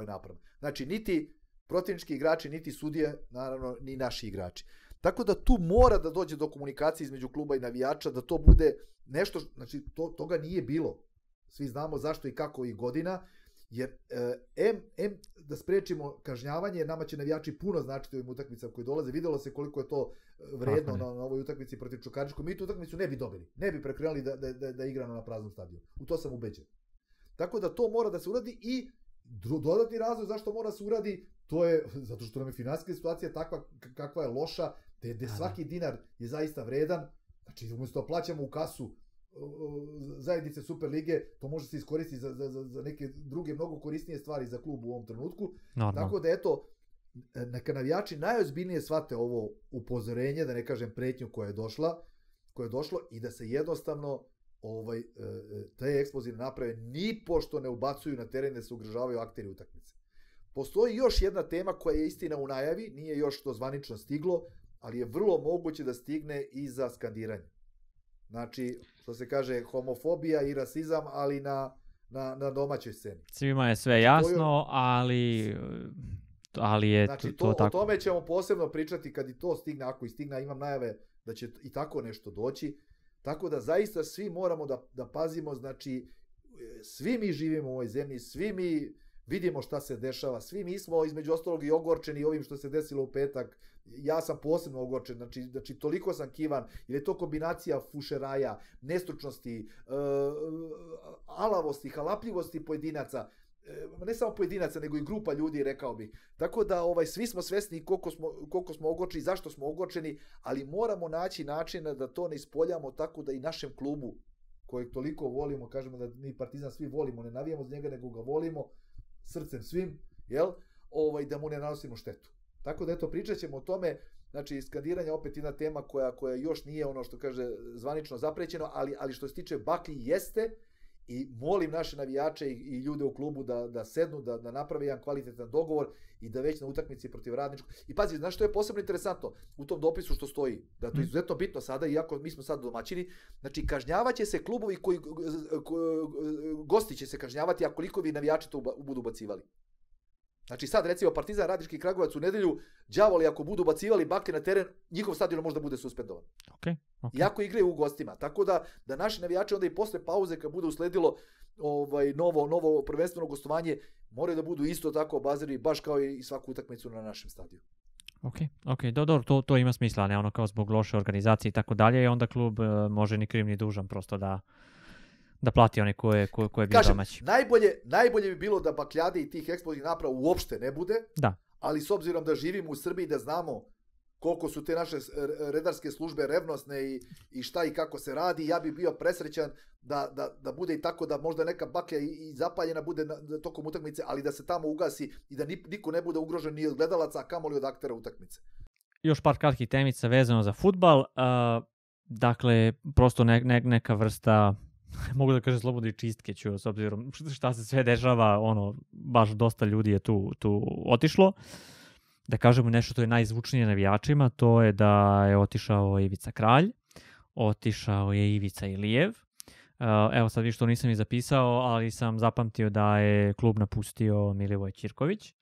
naprava. Znači, niti protivnički igrači, niti sudije, naravno, ni naši igrači. Tako da tu mora da dođe do komunikacije između kluba i navijača, da to bude nešto, znači, toga nije bilo. svi znamo zašto i kako i godina, jer da sprečimo kažnjavanje, nama će navijači puno značiti ovim utakmicama koji dolaze. Videlo se koliko je to vredno na ovoj utakmici protiv Čukaričkog. Mi tu utakmicu ne bi dobili, ne bi prekrenuli da igramo na praznom stadionu. U to sam ubeđen. Tako da to mora da se uradi i dodatni razlog zašto mora se uradi, to je zato što nam je finansijska situacija takva kakva je loša, gde svaki dinar je zaista vredan. Znači, umjesto da plaćamo u kasu zajednice Superlige, to može se iskoristiti za neke druge mnogo korisnije stvari za klub u ovom trenutku. Tako da eto, neka navijači najozbiljnije shvate ovo upozorenje, da ne kažem pretnju koja je došlo i da se jednostavno te eksplozivne naprave ni pošto ne ubacuju na teren da se ugrožavaju akteri utakmice. Postoji još jedna tema koja je istina u najavi, nije još to zvanično stiglo, ali je vrlo moguće da stigne i za skandiranje. Znači, što se kaže, homofobija i rasizam, ali na domaćoj sceni. Svima je sve jasno, ali je znači, to tako. O tome ćemo posebno pričati kad i to stigne, ako i stigne, imam najave da će i tako nešto doći. Tako da zaista svi moramo da pazimo, znači, svi mi živimo u ovoj zemlji, svi mi vidimo šta se dešava, svi mi smo između ostalog i ogorčeni ovim što se desilo u petak. Ja sam posebno ogorčen, znači toliko sam kivan, jer je to kombinacija fušeraja, nestručnosti, alavosti, halapljivosti pojedinaca, ne samo pojedinaca, nego i grupa ljudi, rekao bih. Tako da svi smo svesni koliko smo ogorčeni, zašto smo ogorčeni, ali moramo naći načina da to ne ispoljamo tako da i našem klubu, kojeg toliko volimo, kažemo da mi Partizan svi volimo, ne navijamo za njega, nego ga volimo srcem svim, jel? Da mu ne nanosimo štetu. Tako da eto, pričat ćemo o tome, znači skandiranje opet jedna tema koja još nije ono što kaže zvanično zaprećeno, ali što se tiče baklji jeste, i molim naše navijače i ljude u klubu da sednu, da naprave jedan kvalitetan dogovor i da već na utakmici protiv Radničkog. I pazi, znaš što je posebno interesantno u tom dopisu što stoji, da je to izuzetno bitno sada, iako mi smo sad domaćini, znači kažnjavaće se klubovi gosti će se kažnjavati ako likovi navijači to budu ubacivali. Znači sad recimo Partizan, Radnički, Kragujevac u nedelju, đavoli ako budu bacivali baklje na teren, njihov stadion možda bude suspendovan. Okay. Iako igraju u gostima. Tako da naši navijači onda i posle pauze kad bude usledilo novo prvenstveno gostovanje, moraju da budu isto tako obazirani baš kao i svaku utakmicu na našem stadionu. Ok, dobro, to ima smisla, ne ono kao zbog loše organizacije i tako dalje, i onda klub može ni kriv ni dužan prosto da plati one koje je bio domaći. Najbolje bi bilo da bakljade i tih eksplozivnih naprava uopšte ne bude, da. Ali s obzirom da živimo u Srbiji, da znamo koliko su te naše redarske službe revnosne i šta i kako se radi, ja bih bio presrećan da bude i tako da možda neka baklja i zapaljena bude tokom utakmice, ali da se tamo ugasi i da niko ne bude ugrožen ni od gledalaca, a kamoli od aktera utakmice. Još par kratkih temica vezano za fudbal. Dakle, prosto neka vrsta, mogu da kažem slobodno i čistke ću, s obzirom šta se sve dešava, baš dosta ljudi je tu otišlo. Da kažemo nešto što je najzvučnije navijačima, to je da je otišao Ivica Kralj, otišao je Ivica Ilijev. Evo sad što nisam i zapisao, ali sam zapamtio da je klub napustio Milivoj Ćirković.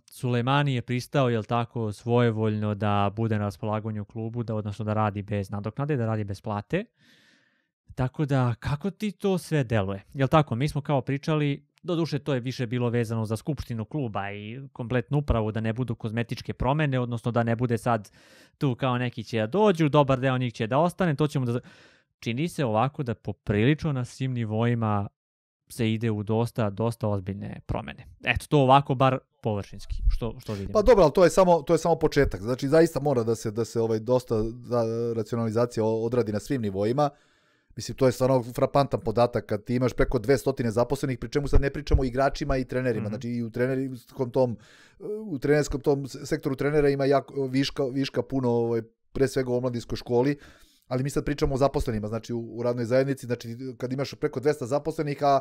Sulejmani je pristao, jel tako, svojevoljno da bude na raspolaganju klubu, odnosno da radi bez nadoknade, da radi bez plate. Tako da, kako ti to sve deluje? Jel tako, mi smo kao pričali, doduše to je više bilo vezano za skupštinu kluba i kompletnu upravu, da ne budu kozmetičke promene, odnosno da ne bude sad tu kao neki će da dođu, dobar deo njih će da ostane, to ćemo da... Čini se ovako da poprilično na svim nivoima se ide u dosta ozbiljne promene. Eto, to ovako bar površinski, što vidimo. Pa dobro, ali to je samo početak. Znači, zaista mora da se dosta racionalizacija odradi na svim nivoima. Mislim, to je stvarno frapantan podatak kad ti imaš preko 200 zaposlenih, pri čemu sad ne pričamo o igračima i trenerima. Znači, i u trenerskom tom sektoru trenera ima viška puno, pre svega u omladinskoj školi, ali mi sad pričamo o zaposlenima, znači u radnoj zajednici, znači kad imaš preko 200 zaposlenih, a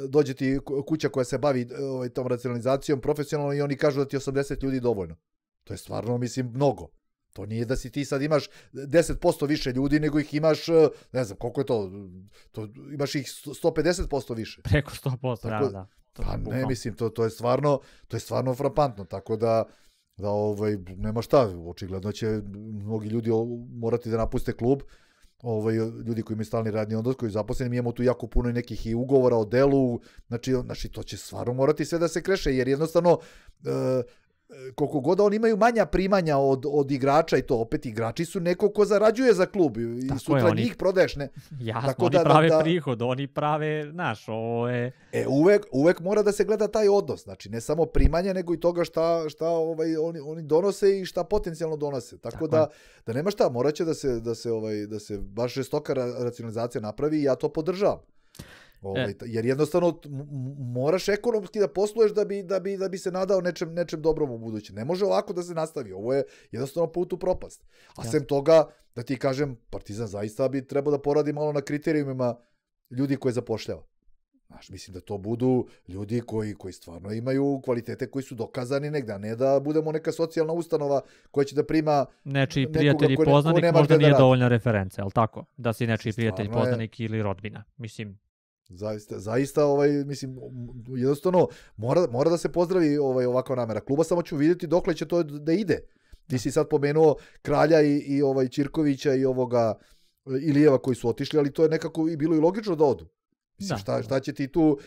dođe ti kuća koja se bavi tom racionalizacijom profesionalno i oni kažu da ti 80 ljudi dovoljno. To je stvarno, mislim, mnogo. To nije da si ti sad imaš 10% više ljudi, nego ih imaš, ne znam, koliko je to imaš ih 150% više. Preko 100%, da. Pa ne, mislim, to je stvarno frapantno, tako da nema šta, očigledno će mnogi ljudi morati da napuste klub, ljudi koji imaju stalni radni odnos, koji zaposleni, mi imamo tu jako puno nekih i ugovora o delu, znači to će stvarno morati sve da se kreše, jer jednostavno koliko god on imaju manja primanja od igrača i to, opet igrači su neko ko zarađuje za klub i tako sutra je, njih prodaješ. Jasno, tako oni prave prihod, oni prave, ovo je... Uvek mora da se gleda taj odnos, znači ne samo primanja, nego i toga šta oni donose i šta potencijalno donose. Tako da nema šta, morat će da se baš žestoka racionalizacija napravi i ja to podržavam. Jer jednostavno moraš ekonomski da posluješ da bi se nadao nečem dobrom u buduće. Ne može ovako da se nastavi. Ovo je jednostavno put u propast. A sem toga, da ti kažem, Partizan zaista bi trebao da poradi malo na kriterijumima ljudi koje zapošljava. Znaš, mislim da to budu ljudi koji stvarno imaju kvalitete koji su dokazani negde, a ne da budemo neka socijalna ustanova koja će da prima nečiji prijatelj i poznanik možda nije dovoljna referenca, je li tako? Da si nečiji prijatelj, poznanik ili rodbina. Mislim, Zaista, mislim, jednostavno mora da se pozdravi ovakva namera kluba, samo ću vidjeti dokle će to da ide. Ti si sad pomenuo Kralja i Ćirkovića i Ilijeva koji su otišli, ali to je nekako i bilo i logično da odu. Mislim, šta će ti tu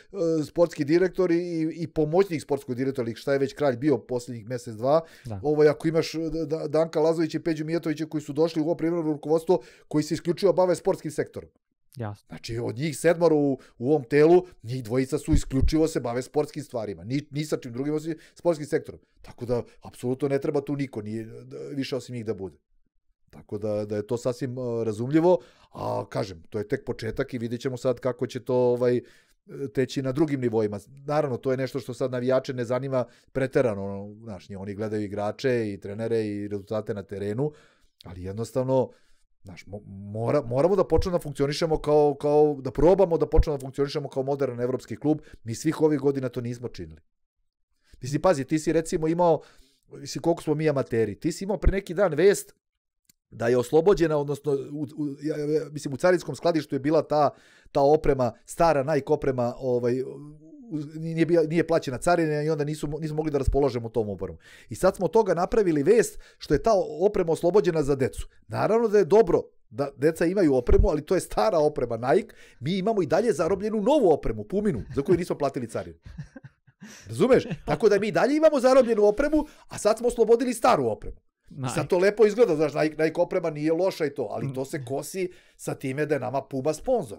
sportski direktor i pomoćnik sportskog direktora, šta je već Kralj bio posljednjih mjesec, dva, ako imaš Danka Lazovića i Peđu Mijatovića koji su došli u ovo privremeno rukovodstvo, koji se isključivo bave sportskim sektorom. Jasno. Znači, od njih 7 u ovom telu, njih 2 su isključivo se bave sportskim stvarima. Ni sa čim drugim osim sportskim sektorom. Tako da, apsolutno ne treba tu niko više osim njih da bude. Tako da je to sasvim razumljivo, a kažem, to je tek početak i vidjet ćemo sad kako će to teći na drugim nivoima. Naravno, to je nešto što sad navijače ne zanima preterano. Znaš, oni gledaju igrače i trenere i rezultate na terenu, ali jednostavno, znaš, moramo da počnemo da funkcionišemo da probamo da počnemo da funkcionišemo kao moderan evropski klub. Mi svih ovih godina to nismo činili. Mislim, pazi, ti si recimo imao, koliko smo mi amateri, ti si imao pre neki dan vest da je oslobođena, odnosno u carinskom skladištu je bila ta oprema, stara Nike oprema, nije plaćena carina i onda nismo mogli da raspoložemo tom opremom. I sad smo od toga napravili vest što je ta oprema oslobođena za decu. Naravno da je dobro da deca imaju opremu, ali to je stara oprema Nike. Mi imamo i dalje zarobljenu novu opremu, Puminu, za koju nismo platili carinu. Razumeš? Tako da mi dalje imamo zarobljenu opremu, a sad smo oslobodili staru opremu. Sad to lepo izgleda, znaš, Nike oprema nije loša i to, ali to se kosi sa time da je nama Puma sponsor.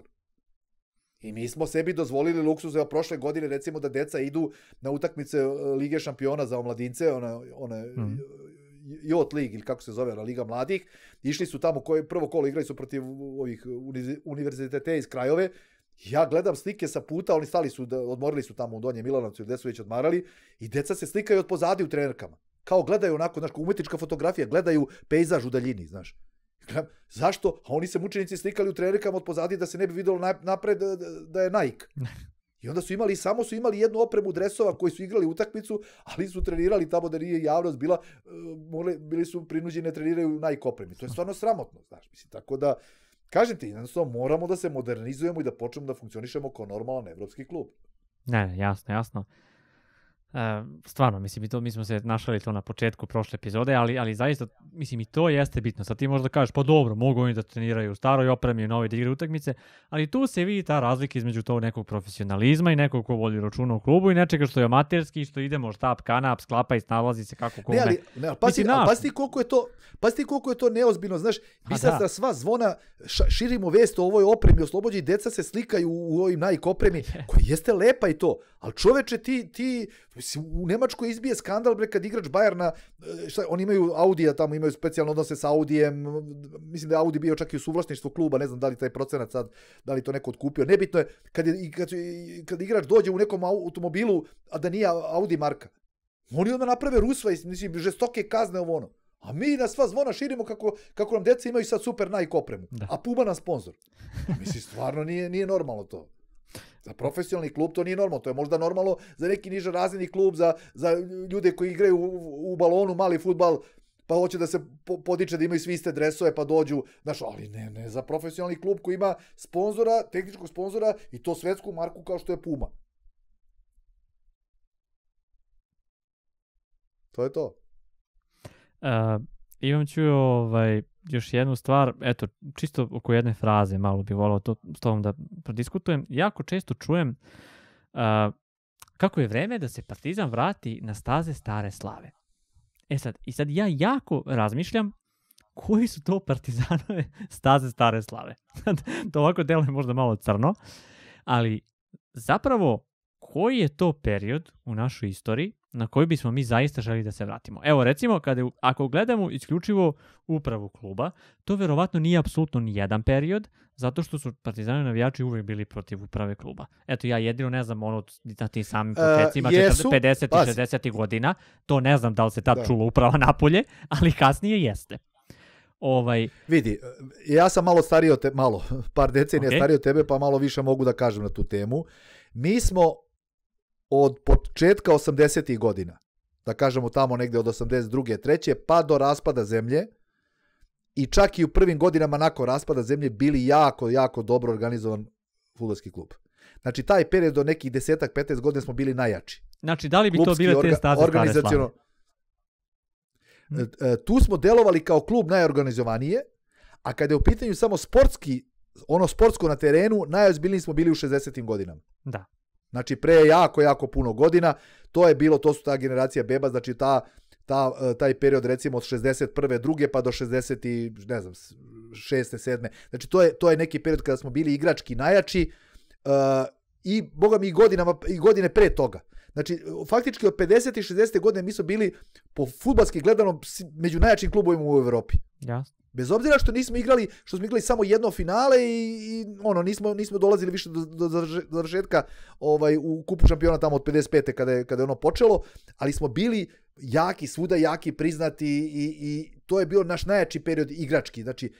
I mi smo sebi dozvolili luksuz, evo prošle godine recimo da deca idu na utakmice Lige šampiona za omladince, Youth League ili kako se zove, Liga mladih, išli su tamo, prvo kolo igrali su protiv ovih univerzitete iz Krajove. Ja gledam slike sa puta, oni stali su, odmorili su tamo u Donjem Milanovcu gde su već odmarali i deca se slikaju od pozadi u trenerkama. Kao gledaju onako, znaš, umetnička fotografija, gledaju pejzaž u daljini, znaš. Zašto? A oni se mučenici slikali u trenerkama od pozadi da se ne bi vidjelo napred da je Nike. I onda samo su imali jednu opremu dresova koji su igrali utakmicu, ali su trenirali tamo da nije javnost bila, bili su prinuđeni da treniraju Nike opremi. To je stvarno sramotno, znaš. Mislim, tako da, kažem ti, jednostavno moramo da se modernizujemo i da počnemo da funkcionišemo kao normalan evropski klub. Ne, jasno. Stvarno, mislim, mi smo se našali to na početku prošle epizode, ali zaista, mislim, i to jeste bitno. Sad ti možda kažeš, pa dobro, mogu oni da treniraju u staroj opremi, u novoj da igraju utakmice, ali tu se vidi ta razlika između tog nekog profesionalizma i nekog ko voli računa u klubu i nečega što je amaterski, što idemo štap, kanap, sklapa i snalazi se kako kome. Ne, pasti koliko je to neozbiljno, znaš, mi sad da sva zvona širimo vest o ovoj opremi, oslobođeni deca se slikaju u ovim Nike opremi, koja jeste lepa i to, ali čoveče, ti u Nemačkoj izbije skandal kad igrač Bayerna, oni imaju Audija tamo, imaju specijalne odnose sa Audijem, mislim da je Audi bio čak i u suvlasništvu kluba, ne znam da li taj procenat sad, da li to neko otkupio, nebitno je, kad igrač dođe u nekom automobilu, a da nije Audi marka, oni odmah naprave rusva, mislim, žestoke kazne ovo ono. A mi na sva zvona širimo kako nam deca imaju sad super Nike opremu, a Puma nam sponsor. Mislim, stvarno nije normalno to. Za profesionalni klub to nije normalno, to je možda normalno za neki niže razredni klub, za ljude koji igraju u balonu, mali fudbal, pa hoće da se podiče da imaju svi iste dresove pa dođu, znaš, ali ne za profesionalni klub koji ima sponzora, tehničkog sponzora i to svetsku marku kao što je Puma. To je to. Imam ću još jednu stvar, eto, čisto oko jedne fraze, malo bih volao to s tobom da prodiskutujem. Jako često čujem kako je vreme da se Partizan vrati na staze stare slave. Sad ja jako razmišljam koji su to Partizanove staze stare slave. To ovako deluje možda malo crno, ali zapravo koji je to period u našoj istoriji na koji bismo mi zaista želi da se vratimo? Evo recimo, ako gledamo isključivo upravu kluba, to verovatno nije apsolutno ni jedan period, zato što su Partizanovi navijači uvek bili protiv uprave kluba. Eto, ja jedino ne znam na tim samim početcima 50. i 60. godina, to ne znam da li se tad čulo uprava napolje, ali kasnije jeste. Vidi, ja sam malo stariji od par decenija stariji od tebe, pa malo više mogu da kažem na tu temu. Mi smo od početka 80. godina, da kažemo tamo negde od 82. 3. pa do raspada zemlje i čak i u prvim godinama nakon raspada zemlje bili jako, jako dobro organizovan fudbalski klub. Znači, taj period do nekih 10-15 godina smo bili najjači. Znači, da li bi to bile te staze stare slave? Tu smo delovali kao klub najorganizovanije, a kada je u pitanju samo sportsko na terenu, najozbiljniji smo bili u 60. godinama. Da. Znači, pre jako, jako puno godina, to su ta generacija beba, znači taj period recimo od 61. druge pa do 60. ne znam, 6. 7. Znači, to je neki period kada smo bili igrački najjači i boga mi i godine pre toga. Znači, faktički od 50. i 60. godine mi smo bili po fudbalski gledano među najjačim klubovima u Evropi. Jasno. Bez obzira što smo igrali samo jedno finale i nismo dolazili više do završetka u kupu šampiona tamo od 55. kada je ono počelo, ali smo bili jaki, svuda jaki, priznati i to je bio naš najjači period igrački. Znači,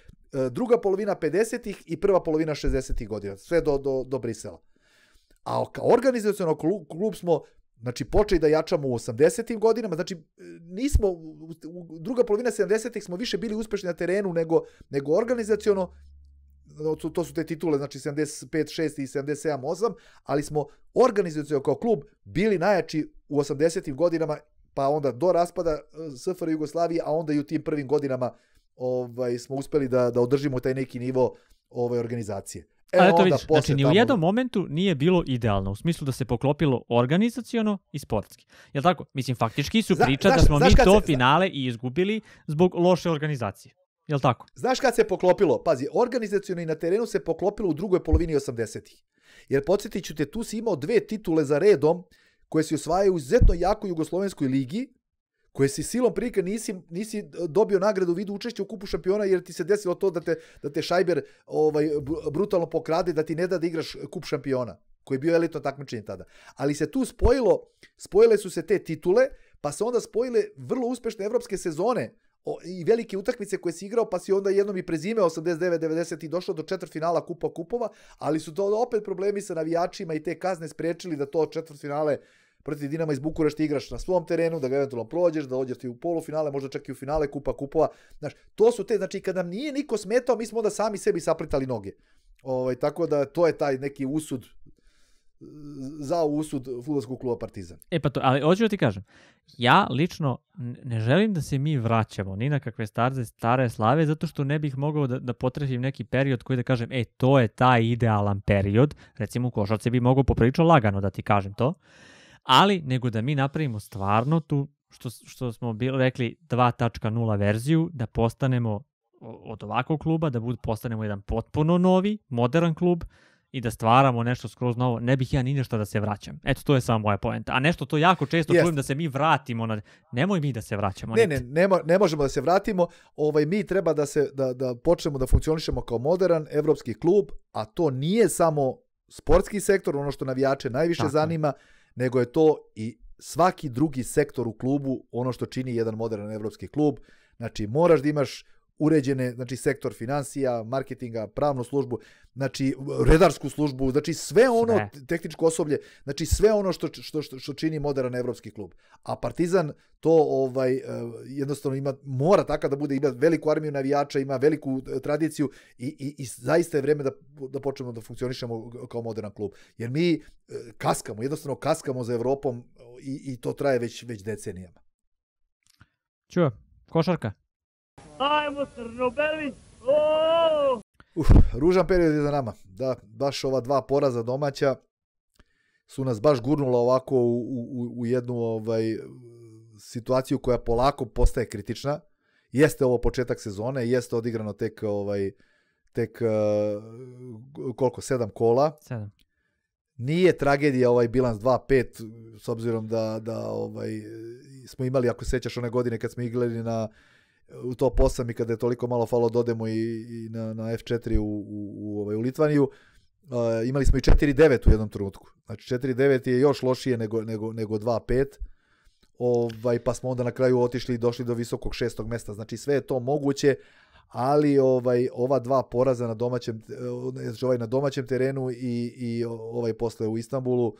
druga polovina 50-ih i prva polovina 60-ih godina, sve do Brisela. A kao organizaciono klub smo počeli da jačamo u 80. godinama, znači druga polovina 70. smo više bili uspešni na terenu nego organizaciono, to su te titule, znači 75, 6 i 77, 8, ali smo organizaciono kao klub bili najjači u 80. godinama, pa onda do raspada SFRJ Jugoslavije, a onda i u tim prvim godinama smo uspeli da održimo taj neki nivo organizacije. Ali to vidiš, znači ni u jednom momentu nije bilo idealno, u smislu da se poklopilo organizaciono i sportski. Jel' tako? Mislim, faktički su priča da smo mi to finale i izgubili zbog loše organizacije. Jel' tako? Znaš kad se poklopilo? Pazi, organizaciono i na terenu se poklopilo u drugoj polovini 80-ih. Jer podsjetit ću te, tu si imao 2 titule za redom koje se osvajaju u izuzetno jakoj jugoslovenskoj ligi, koje si silom prilika nisi dobio nagradu u vidu učešća u kupu šampiona jer ti se desilo to da te Šajber brutalno pokrade, da ti ne da igraš kup šampiona, koji je bio elitno takmičenje tada. Ali se tu spojile su se te titule, pa se onda spojile vrlo uspešne evropske sezone i velike utakmice koje si igrao, pa si onda jednom i prezimeo 89-90 i došao do četvrtfinala kupa kupova, ali su to opet problemi sa navijačima i te kazne sprečili da to četvrtfinale protiv Dinama iz Bukurešta igraš na svom terenu, da ga eventualno prođeš, da dođeš ti u polufinale, možda čak i u finale kupa kupova. Znaš, to su te, znači kada nam nije niko smetao, mi smo onda sami sebi saplitali noge. Tako da to je taj neki usud fudbalskog kluba Partizan. Ali hoću da ti kažem, ja lično ne želim da se mi vraćamo ni na kakve stare slave, zato što ne bih mogao da potrefim neki period koji da kažem, to je taj idealan period, recimo u košarci bi mogao poprilično lagano da ti kažem to, ali nego da mi napravimo stvarno tu, što smo rekli 2.0 verziju, da postanemo od ovakvog kluba, da postanemo jedan potpuno novi, modern klub i da stvaramo nešto skroz novo. Ne bih ja ni nešto da se vraćam. Eto, to je samo moja poenta. A nešto to jako često čujem da se mi vratimo. Nemoj mi da se vraćamo. Ne možemo da se vratimo. Mi treba da počnemo da funkcionišemo kao modern evropski klub, a to nije samo sportski sektor, ono što navijače najviše zanima, nego je to i svaki drugi sektor u klubu, ono što čini jedan modern evropski klub. Znači, moraš da imaš uređene, znači sektor finansija, marketinga, pravnu službu, znači redarsku službu, znači sve ono, tehničko osoblje, znači sve ono što čini modern evropski klub. A Partizan to jednostavno mora takav da bude, ima veliku armiju navijača, ima veliku tradiciju i zaista je vreme da počnemo da funkcionišemo kao modern klub. Jer mi jednostavno kaskamo za Evropom i to traje već decenijama. Čuo, košarka? Ajmo Crnobelić! Ružan period je za nama. Da, baš ova 2 poraza domaća su nas baš gurnula ovako u jednu situaciju koja polako postaje kritična. Jeste ovo početak sezone, jeste odigrano tek koliko, 7 kola. 7. Nije tragedija ovaj bilans 2-5, s obzirom da smo imali, ako sećaš, one godine kad smo igrali u top 8 i kada je toliko malo falo dodemo i na F4 u Litvaniju, imali smo i 4-9 u jednom trenutku. Znači 4-9 je još lošije nego 2-5. Pa smo onda na kraju otišli i došli do visokog 6. mesta. Znači sve je to moguće, ali ova 2 poraza na domaćem terenu i posle u Istanbulu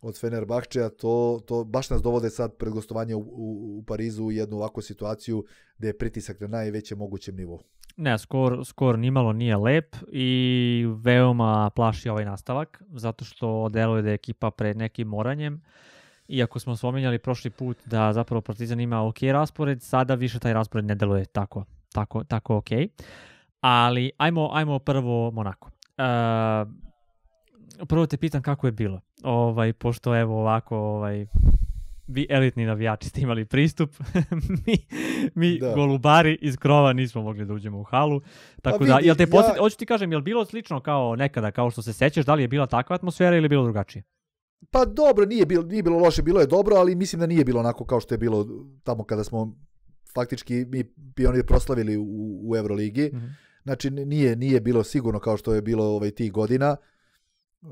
od Fenerbahčeja, to baš nas dovode sad pred gostovanje u Parizu u jednu ovakvu situaciju gde je pritisak na najvećem mogućem nivou. Ne, skor nimalo nije lep i veoma plaši ovaj nastavak, zato što deluje da je ekipa pred nekim moranjem. Iako smo spominjali prošli put da zapravo Partizan ima ok raspored, sada više taj raspored ne deluje tako ok. Ali ajmo prvo Monako. Prvo te pitam kako je bilo. Pošto evo ovako vi elitni navijači ste imali pristup, mi golubari iz krova nismo mogli da uđemo u halu. Tako da, hoću ti kažem, je li bilo slično kao nekada, kao što se sećaš, da li je bila takva atmosfera ili je bilo drugačije? Pa dobro, nije bilo loše, bilo je dobro, ali mislim da nije bilo onako kao što je bilo tamo kada smo faktički mi Pionir proslavili u Euroligi. Mm-hmm. Znači nije bilo sigurno kao što je bilo tih godina.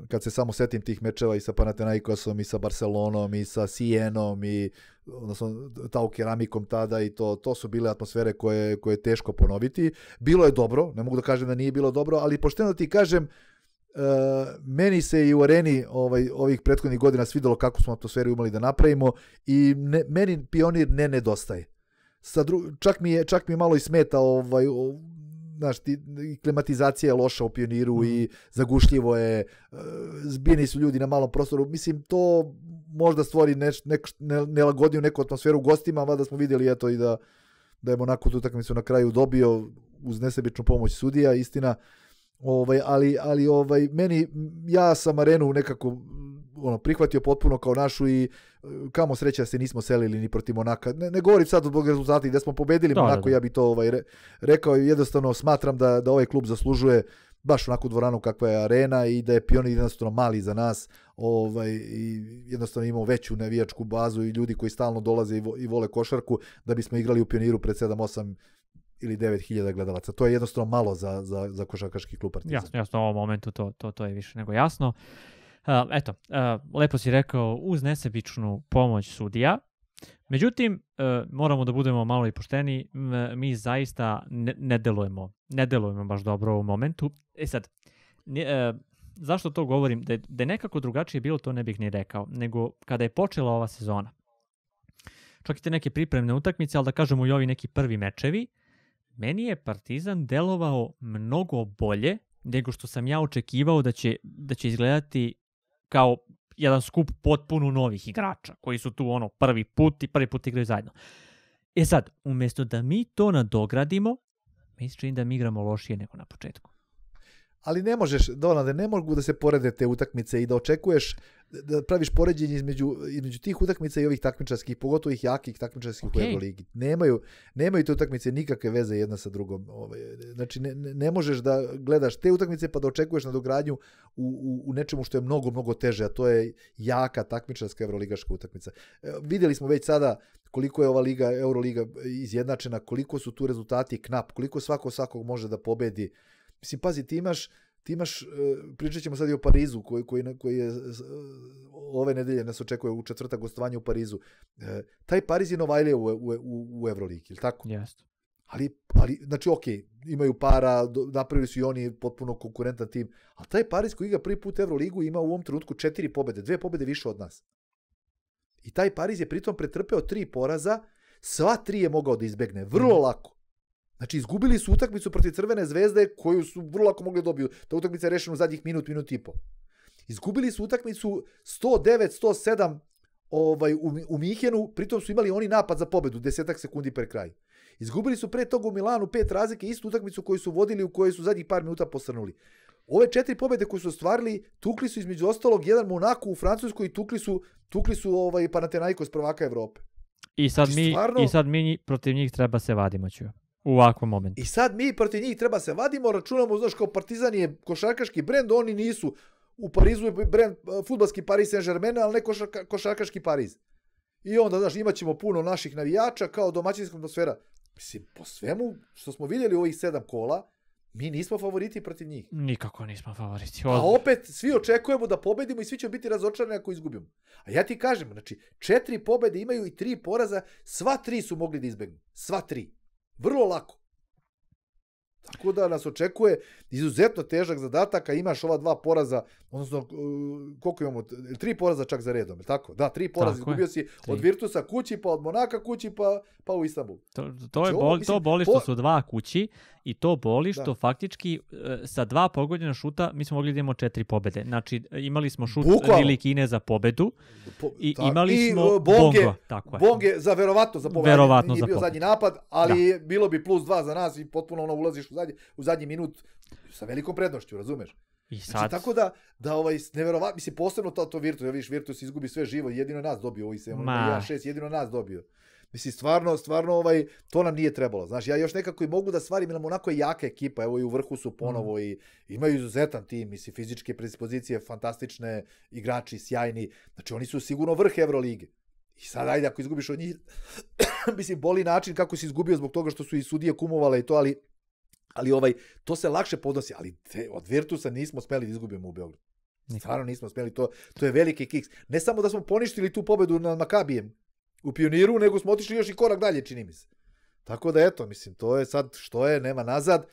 Kad se samo setim tih mečeva i sa Panathinaikosom i sa Barcelonom i sa Sienom i odnosno Tau Keramikom tada i to su bile atmosfere koje je teško ponoviti. Bilo je dobro, ne mogu da kažem da nije bilo dobro, ali pošteno ti kažem, meni se i u areni ovih prethodnih godina svidelo kako smo atmosferu umeli da napravimo i meni Pionir ne nedostaje. Čak mi je malo i smeta znaš, klimatizacija je loša u Pioniru i zagušljivo je, zbijeni su ljudi na malom prostoru. Mislim, to možda stvori nelagodniju neku atmosferu u gostima, da smo vidjeli eto i da je Monako tu utakmicu na kraju dobio uz nesebičnu pomoć sudija, istina. Ali meni, ja sam arenu nekako prihvatio potpuno kao našu i kamo sreća se nismo selili ni protiv Monaka. Ne govorim sad zbog rezultata gde smo pobedili Monako, ja bi to rekao, jednostavno smatram da ovaj klub zaslužuje baš onakvu dvoranu kakva je arena i da je Pionir jednostavno mali za nas i jednostavno imao veću navijačku bazu i ljudi koji stalno dolaze i vole košarku da bismo igrali u Pioniru pred 7-8 ili 9.000 gledalaca. To je jednostavno malo za košarkaški klub Partizan. Jasno, u ovom momentu to je više nego jasno. Lepo si rekao, uz nesebičnu pomoć sudija. Međutim, moramo da budemo malo i pošteni, mi zaista ne delujemo baš dobro u momentu. Sad, zašto to govorim? Da je nekako drugačije bilo, to ne bih ni rekao, nego kada je počela ova sezona. Čak i te neke pripremne utakmice, ali da kažemo i ovi neki prvi mečevi, meni je Partizan delovao mnogo bolje nego što sam ja očekivao da će izgledati kao jedan skup potpuno novih igrača koji su tu prvi put igraju zajedno. Sad, umjesto da mi to nadogradimo, mi se čini da mi igramo lošije nego na početku. Ali ne možeš, Donalde, ne mogu da se porede te utakmice i da očekuješ da praviš poređenje između tih utakmica i ovih takmičarskih, pogotovo ih jakih takmičarskih u Euroligi. Nemaju te utakmice nikakve veze jedna sa drugom. Znači, ne možeš da gledaš te utakmice pa da očekuješ nadogradnju u nečemu što je mnogo, mnogo teže, a to je jaka takmičarska evroligaška utakmica. Vidjeli smo već sada koliko je ova liga, Euroliga izjednačena, koliko su tu rezultati knap, koliko svakog može da pobedi. Mislim, pazi, ti imaš, pričat ćemo sad i o Parizu, koji je ove nedelje nas očekuje u četvrtak gostovanje u Parizu. Taj Pariz je Novajlija u Euroligi, ili tako? Jeste. Ali, znači, imaju para, napravili su i oni potpuno konkurentan tim, a taj Pariz koji igra prvi put Euroligu ima u ovom trenutku 4 pobede, 2 pobede više od nas. I taj Pariz je pritom pretrpeo 3 poraza, sva 3 je mogao da izbegne, vrlo lako. Znači, izgubili su utakmicu protiv Crvene zvezde koju su vrlo lako mogli dobiti. Ta utakmica je rešena u zadnjih minut i po. Izgubili su utakmicu 109-107 u Minhenu, pritom su imali oni napad za pobedu, 10 sekundi per kraj. Izgubili su pre toga u Milanu 5 razlike, istu utakmicu koju su vodili, u kojoj su zadnjih par minuta posrnuli. Ove 4 pobjede koje su ostvarili, tukli su između ostalog jedan Monaco u Francuskoj i tukli su Panathinaikos prvaka Evrope. I sad mi protiv njih treba se vadimo ću. U ovakvom momentu. I sad mi protiv njih treba se vadimo, računamo, znaš, kao Partizan je košarkaški brend, oni nisu. U Parizu je brend fudbalski Paris Saint-Germain, ali ne košarkaški Pariz. I onda, znaš, imat ćemo puno naših navijača kao domaćinska atmosfera. Mislim, po svemu što smo vidjeli u ovih 7 kola, mi nismo favoriti protiv njih. Nikako nismo favoriti. A opet, svi očekujemo da pobedimo i svi ćemo biti razočarani ako izgubimo. A ja ti kažem, znači, 4 pobede imaju i 3 poraza, sva 3 su mogli da izbegnu. Sva 3. Vrlo lako. Tako da nas očekuje izuzetno težak zadatak, a imaš ova 2 poraza, odnosno, koliko imamo? 3 poraza čak za redom, je tako? Da, 3 poraza, izgubio si od Virtusa kući, pa od Monaka kući, pa u Istanbulu. To boli što su 2 kući i to boli što faktički sa 2 pogođena šuta mi smo mogli da imamo 4 pobede. Znači, imali smo šut Rili Kine za pobedu i imali smo Bongo. Bonge za verovatno za pobedu. Nije bio zadnji napad, ali bilo bi plus 2 za nas i potpuno ulaziš u zadnji minut sa velikom prednošću, razumeš? I sad... Znači, tako da neverovatno, mislim, posebno to Virtus, ja vidiš, Virtus izgubi sve živo, jedino nas dobio, ovih 1-6, jedino nas dobio. Mislim, stvarno, to nam nije trebalo. Znaš, ja još nekako i mogu da stvarim, jer onako je jaka ekipa, evo i u vrhu su ponovo i imaju izuzetan tim, mislim, fizičke predispozicije, fantastične, igrači, sjajni, znači oni su sigurno vrh Evrolige. I sad, ajde, ako izgubiš od njih, mislim, boli način kako si izgubio zbog toga što su i sudije kumovale i to, ali to se lakše podnosi, ali od Virtusa nismo smeli da izgubimo u Beogradu. Stvarno nismo smeli, to je veliki kiks. Ne samo da smo poništili tu pobedu nad Makabijem u Pioniru, nego smo otišli još i korak dalje, čini mi se. Tako da eto, mislim, to je sad što je, nema nazad,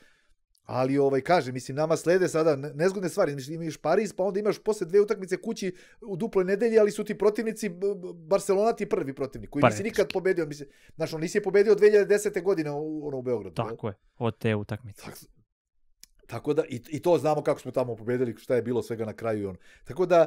ali kaže, mislim, nama slede sada nezgodne stvari, mislim, imaš Pariz, pa onda imaš posle 2 utakmice kući u duploj nedelji, ali su ti protivnici, Barcelona ti prvi protivnik, koji nisi nikad pobedio, mislim, znaš, on nisi je pobedio 2010. godine u Beogradu. Tako je, od te utakmice. Tako da, i to znamo kako smo tamo pobedili, šta je bilo svega na kraju. Tako da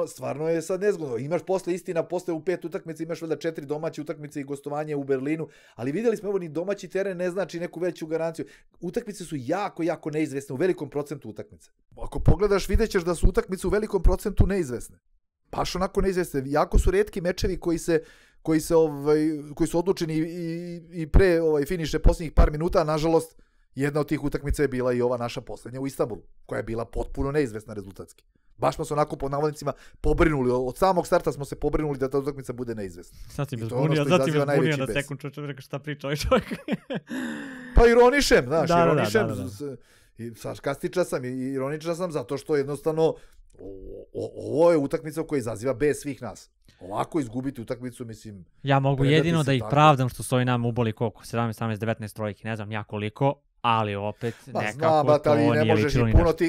stvarno je sad nezgodno. Imaš posle, istina, posle u 5 utakmice imaš valjda 4 domaće utakmice i gostovanje u Berlinu, ali vidjeli smo, evo, ni domaći teren ne znači neku veću garanciju. Utakmice su jako, jako neizvesne, u velikom procentu utakmice. Ako pogledaš, vidjet ćeš da su utakmice u velikom procentu neizvesne. Baš onako neizvesne. Jako su retki mečevi koji su odlučeni i pre finiše posljednjih par minuta, nažalost. Jedna od tih utakmica je bila i ova naša posljednja u Istanbulu, koja je bila potpuno neizvesna rezultatski. Baš smo se onako pod navodnicima pobrinuli, od samog starta smo se pobrinuli da ta utakmica bude neizvesna. Sad si me zbunio na sekund, čovjek, šta priča ovaj čovjek. Pa ironišem, znaš, ironišem. Sarkastičan sam i ironičan sam zato što jednostavno ovo je utakmica koja izaziva bez svih nas. Ovako izgubiti utakmicu, mislim... Ja mogu jedino da ih pravdam što su ovi nam uboli koliko, 17, 18, 19 trojki, ne znam ja koliko, ali opet nekako to nije ličilo ni nešto.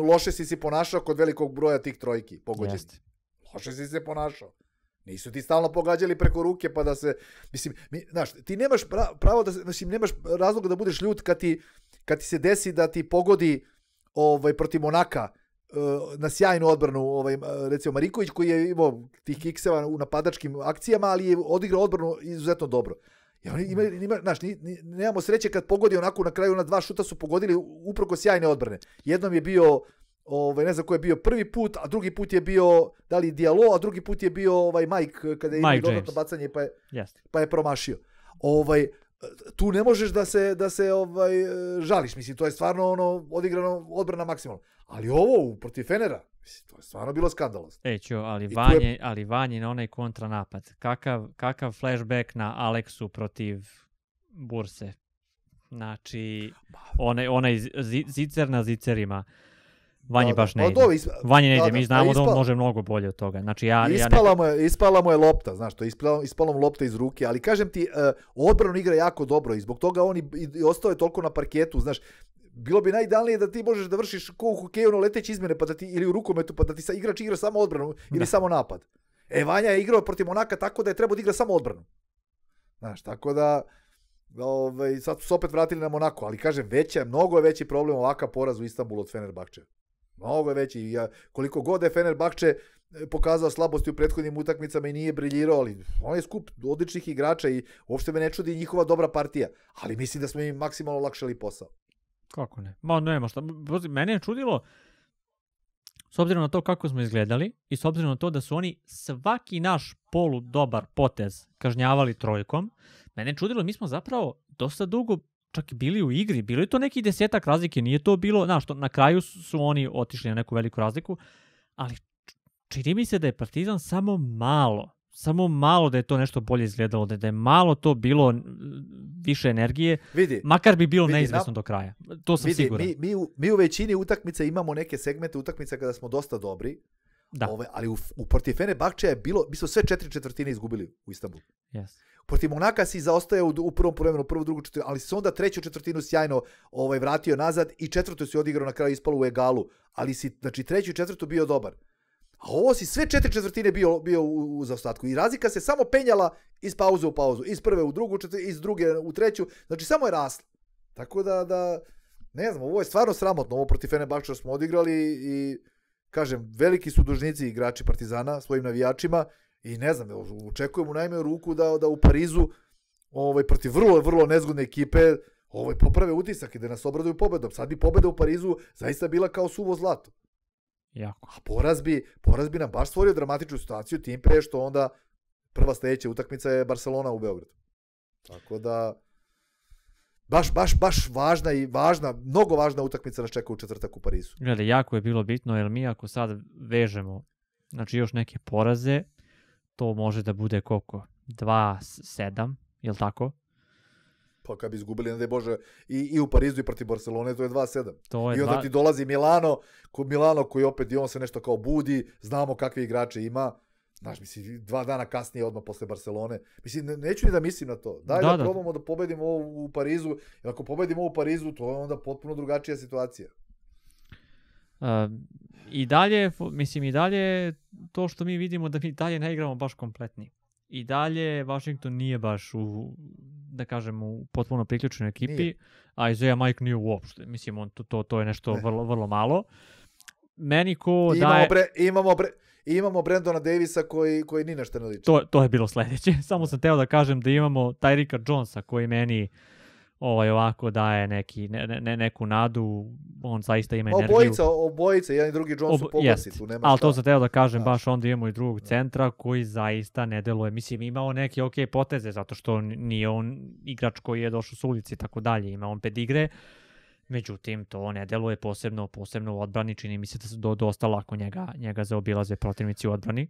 Loše si ponašao kod velikog broja tih trojki pogođeni. Loše si se ponašao. Nisu ti stalno pogađali preko ruke pa da se... Mislim, znaš, ti nemaš pravo da... Mislim, nemaš razloga da budeš ljut kad ti se desi da ti pogodi protiv Monaka na sjajnu odbranu, recimo Marinković koji je imao tih kikseva u napadačkim akcijama, ali je odigrao odbranu izuzetno dobro. Nemamo sreće kad pogodi onako na kraju, na 2 šuta su pogodili upravo sjajne odbrane. Jednom je bio, ne znam ko je bio prvi put, a drugi put je bio, da li Diallo, a drugi put je bio Mike, kada je imao dodatno bacanje pa je promašio. Tu ne možeš da se žališ, mislim, to je stvarno odigrano odbrana maksimalno. Ali ovo protiv Fenera, mislim, to je stvarno bilo skandalozno. Ali Vanji na onaj kontranapad, kakav flashback na Aleksu protiv Burse. Znači, onaj zicer na zicerima. Vanji baš ne ide. Vanji ne ide, mi znamo da on može mnogo bolje od toga. Znači, ispala mu je lopta, znaš, to je ispala mu lopta iz ruke, ali kažem ti, odbranu igra jako dobro i zbog toga on i ostao je toliko na parketu, znaš, bilo bi najidealnije da ti možeš da vršiš ko u hokeju leteći izmene ili u rukometu pa da ti igrač igra samo odbranu ili samo napad. Vanja je igrao protiv Monaka tako da je trebao da igra samo odbranu. Znaš, tako da sad su se opet vratili na Monako, ali kažem, mnogo je veći problem ovakav poraz u Istanbulu od Fenerbahče. Mnogo je veći. Koliko god je Fenerbahče pokazao slabosti u prethodnim utakmicama i nije briljirao, ali on je skup odličnih igrača i uopšte me ne čudi njihova dobra partija, ali mislim da smo im maksimalno olakšali posao. Kako ne? Ma nema šta. Mene je čudilo, s obzirom na to kako smo izgledali i s obzirom na to da su oni svaki naš polu dobar potez kažnjavali trojkom, mene je čudilo, mi smo zapravo dosta dugo čak i bili u igri, bilo je to neki 10 razlike, nije to bilo, znaš, na kraju su oni otišli na neku veliku razliku, ali čini mi se da je Partizan samo malo da je to nešto bolje izgledalo, da je malo to bilo više energije, makar bi bilo neizvesno do kraja. To sam siguran. Mi u većini utakmica imamo neke segmente utakmica kada smo dosta dobri, ali u protiv Fenerbahčeja je bilo, mi smo sve 4/4 izgubili u Istanbulu. Yes. Protiv Monaka si zaostaje u prvom vremenu, prvu, drugu četvrtinu, ali se onda 3/4 sjajno vratio nazad i 4. si odigrao na kraju, ispalo u egalu, ali si, znači 3. i 4. bio dobar. A ovo si sve 4/4 bio u zaostatku i razlika se samo penjala iz pauze u pauzu, iz prve u drugu, iz druge u treću, znači samo je rasla. Tako da ne znam, ovo je stvarno sramotno, ovo protiv Fenerbahčeja smo odigrali i kažem, veliki su dužnici igrači Partizana svojim navijačima i ne znam, očekujemo u najmanju ruku da u Parizu protiv vrlo nezgodne ekipe poprave utisak i da nas obraduju pobedom. Sad bi pobeda u Parizu zaista bila kao suvo zlato. Jako. A poraz bi nam baš stvorio dramatičnu situaciju, tim pre što onda prva sledeća utakmica je Barcelona u Beogradu. Tako da baš važna, mnogo važna utakmica nas čeka u četvrtak u Parizu. Gledaj, jako je bilo bitno, jer mi ako sad vežemo, znači još neke poraze, to može da bude koliko? 2-7, je li tako? Pa kad bi izgubili, ne daj Bože, i u Parizu i protiv Barcelone, to je 2-7. I onda ti dolazi Milano koji opet i on se nešto kao budi, znamo kakve igrače ima. Znaš, mislim, 2 dana kasnije odmah posle Barcelone. Mislim, neću ni da mislim na to. Daj da probamo da pobedimo ovo u Parizu. Jer ako pobedimo ovo u Parizu, to je onda potpuno drugačija situacija. I dalje to što mi vidimo da mi dalje ne igramo baš kompletni. I dalje Washington nije baš u potpuno priključenoj ekipi, nije. A Isaiah Mike nije uopšte. Mislim, to je nešto vrlo, vrlo malo. Meni imamo Brandona Davisa koji ni nešto ne liči. To je bilo sledeće. Samo sam teo da kažem da imamo Tyrika Jonesa koji meni ovako daje neku nadu, on zaista ima energiju. Obojica, jedan i drugi Jones su poglasi, tu nema šta. Ali to sam teo da kažem, baš onda imamo i drugog centra koji zaista ne deluje. Mislim, imao neke poteze, zato što nije on igrač koji je došao s ulici i tako dalje, ima on pedigre, međutim, to ne deluje posebno u odbrani, čini mi se da se dosta lako njega zaobilaze protivnici u odbrani.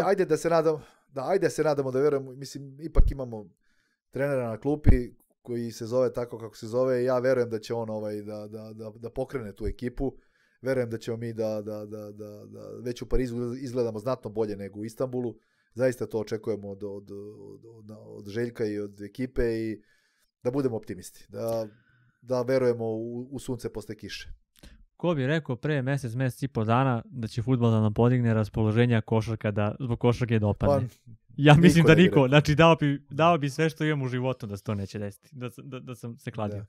Ajde da se nadamo da verujemo, mislim, ipak imamo trenera na klupi koji se zove tako kako se zove i ja verujem da će on da pokrene tu ekipu. Verujem da ćemo mi da već u Parizu izgledamo znatno bolje nego u Istanbulu. Zaista to očekujemo od Željka i od ekipe i da budemo optimisti. Da verujemo u sunce posle kiše. Ko bi rekao pre mesec i po dana da će fudbal da nam podigne raspoloženja košarka zbog košarke da opadne? Ja mislim da niko. Znači dao bi sve što imam u životu da se to neće desiti. Da sam se kladio.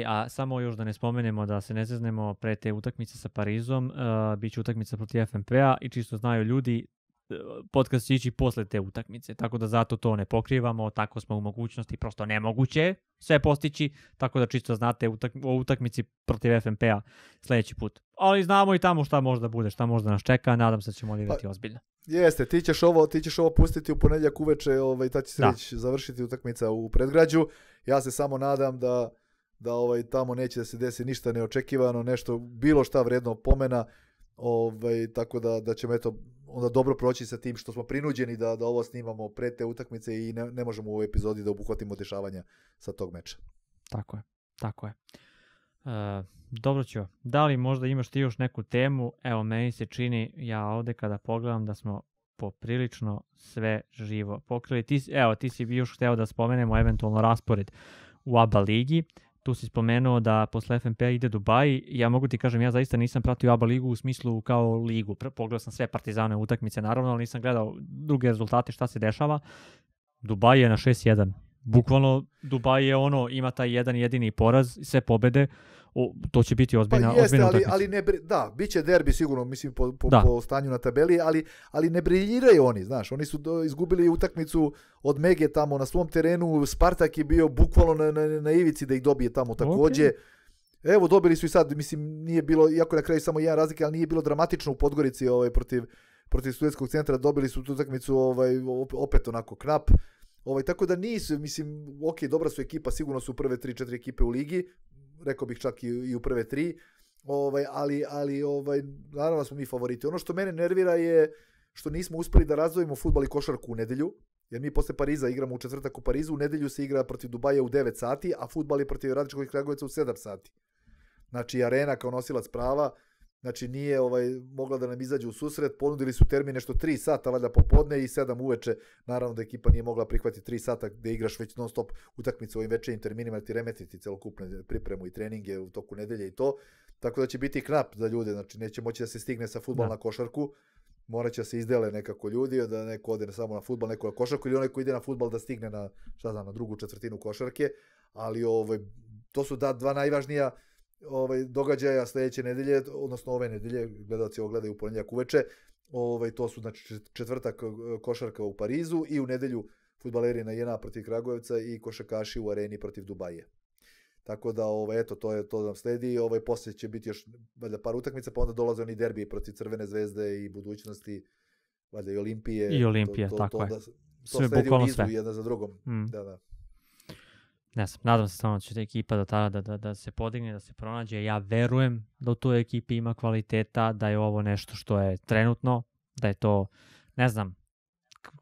A samo još da ne spomenemo, da se ne zeznemo pre te utakmice sa Parizom, bit će utakmica protiv FNP-a i čisto znaju ljudi, podcast će ići posle te utakmice, tako da zato to ne pokrivamo, tako smo u mogućnosti, prosto nemoguće sve postići, tako da čisto znate o utakmici protiv FNP-a sledeći put. Ali znamo i tamo šta može da bude, šta može da nas čeka, nadam se da ćemo odigrati ozbiljno. Jeste, ti ćeš ovo pustiti u ponedjeljak uveče, tad će se već završiti utakmica u predgrađu. Ja se samo nadam da tamo neće da se desi ništa neočekivano, nešto, bilo šta vredno pomena, tako da ćemo onda dobro proći sa tim što smo prinuđeni da ovo snimamo pre te utakmice i ne možemo u ovoj epizodi da obuhvatimo dešavanja sa tog meča. Tako je. Dobro ću. Da li možda imaš ti još neku temu? Evo, meni se čini, ja ovde kada pogledam da smo poprilično sve živo pokrili. Ti si još hteo da spomenemo eventualno raspored u ABA ligi. Tu si spomenuo da posle FNP-a ide Dubai. Ja mogu ti kažem, ja zaista nisam pratio ABA ligu u smislu kao ligu. Pogledao sam sve Partizane utakmice, naravno, ali nisam gledao druge rezultate šta se dešava. Dubai je na 6-1. Bukvalno Dubai je ima taj jedan jedini poraz, sve pobede. to će biti ozbiljna utakmica. Ali bit će derbi sigurno, mislim, po stanju na tabeli, ali ne briljiraju oni, znaš, oni su izgubili utakmicu od Mege tamo na svom terenu, Spartak je bio bukvalno na ivici da ih dobije tamo također. Evo, dobili su i sad, mislim, nije bilo, iako je na kraju samo jedan razlika, ali nije bilo dramatično u Podgorici protiv Studentskog centra, dobili su tu utakmicu opet onako knap. Tako da nisu, mislim, ok, dobra su ekipa, sigurno su prve 3-4 ekipe u ligi, rekao bih čak i u prve 3, ali naravno smo mi favoriti. Ono što mene nervira je što nismo uspeli da razdvojimo fudbal i košarku u nedelju, jer mi posle Pariza igramo u četvrtak u Parizu, u nedelju se igra protiv Dubaja u 9 sati, a fudbal je protiv Radničkog Kragujevca u 7 sati. Znači, Arena kao nosilac prava, znači nije mogla da nam izađe u susret, ponudili su termine što 3 sata valjda popodne i 7 uveče, naravno da ekipa nije mogla prihvatiti 3 sata gde igraš već non stop utakmice u ovim večernjim terminima, ti remetiti celokupne pripremu i treninge u toku nedelje i to, tako da će biti knap za ljude, znači neće moći da se stigne sa fudbal na košarku, morat će se izdele nekako ljudi, da neko ode samo na fudbal, neko na košarku ili onaj ko ide na fudbal da stigne na drugu četvrtinu košarke, ali to su dva najvažnija događaja sledeće nedelje, odnosno ove nedelje, gledalci ovo gledaju u ponedjeljak uveče, to su znači četvrtak košarka u Parizu i u nedelju fudbaleri na JNA protiv Kragujevca i košarkaši u Areni protiv Dubaje. Tako da, eto, to nam sledi, poslije će biti još valjda par utakmica, pa onda dolaze oni derbi protiv Crvene zvezde i Budućnosti, valjda i Olimpije. I Olimpije, tako je. To sledi u nizu jedna za drugom. Da. Ne znam, nadam se stvarno da će ekipa do tada da se podigne, da se pronađe. Ja verujem da u toj ekipi ima kvaliteta, da je ovo nešto što je trenutno, da je to, ne znam,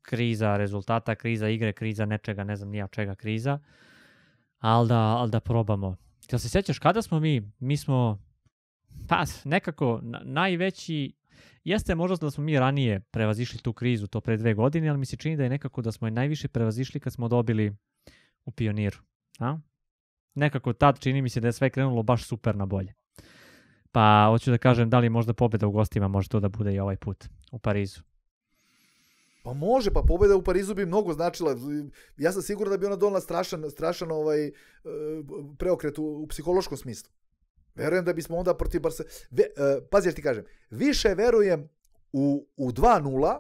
kriza rezultata, kriza igre, kriza nečega, ne znam nija čega kriza, ali da probamo. Jel se sjećaš kada smo mi smo, pa nekako najveći, jeste možda da smo mi ranije prevazišli tu krizu, to pre 2 godine, ali mi se čini da je nekako da smo je najviše prevazišli kad smo dobili u Pioniru. A? Nekako tad čini mi se da je sve krenulo baš super na bolje. Pa hoću da kažem da li možda pobjeda u gostima može to da bude i ovaj put u Parizu. Pa može, pa pobjeda u Parizu bi mnogo značila. Ja sam siguran da bi ona donela strašan preokret u psihološkom smislu. Verujem da bismo onda protiv pazi, jer ti kažem, više verujem u 2-0,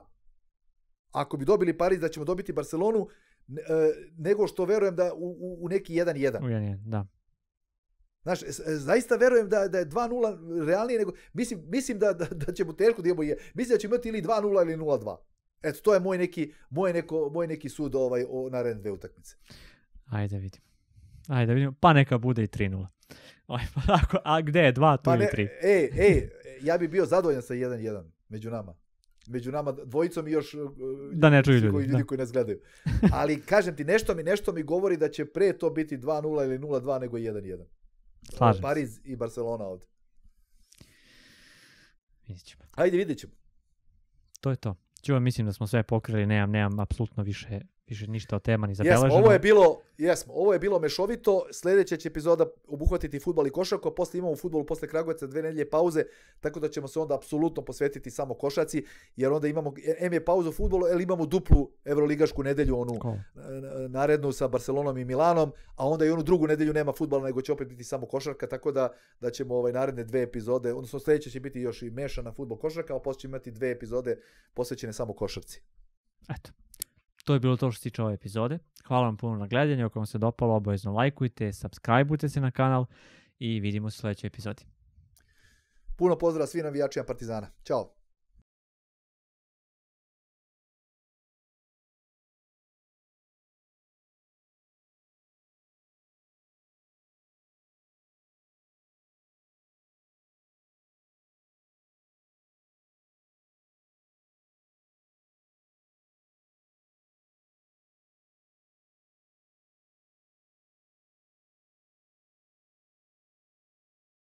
ako bi dobili Pariz da ćemo dobiti Barcelonu, nego što verujem da u neki 1-1. U 1-1, da. Znaš, zaista verujem da je 2-0 realnije nego, mislim da ćemo teško da imamo, mislim da ćemo imati ili 2-0 ili 0-2. Eto, to je moj neki sud naredne 2 utakmice. Ajde vidimo. Pa neka bude i 3-0. A gde je 2, tu ili 3? Ja bi bio zadovoljan sa 1-1 među nama dvojicom i još da ne čuju ljudi koji nas gledaju. Ali kažem ti, nešto mi govori da će pre to biti 2-0 ili 0-2 nego 1-1. Slažem. Pariz i Barcelona ovdje. Vidjet ćemo. To je to. Mislim da smo sve pokrili, nemam apsolutno više ništa od tema ni zabeleženo. Ovo je bilo mešovito. Sljedeća će epizoda obuhvatiti fudbal i košarku, a posle imamo u fudbalu posle Kragujevca 2 nedelje pauze, tako da ćemo se onda apsolutno posvetiti samo košarci, jer onda imamo je pauzu u fudbalu, ali imamo duplu evroligašku nedelju, onu narednu sa Barcelonom i Milanom, a onda i onu drugu nedelju nema fudbala, nego će opet biti samo košarka, tako da ćemo naredne 2 epizode, odnosno sljedeće će biti još i mešana fudbal košarka, a posle ćemo imati 2 epizode posvećene samo košarci. Eto. To je bilo to što se tiče ove epizode. Hvala vam puno na gledanju. Ako vam se dopalo, obavezno lajkujte, subscribeujte se na kanal i vidimo se u sljedećoj epizodi. Puno pozdrav svim navijačima Partizana. Ćao.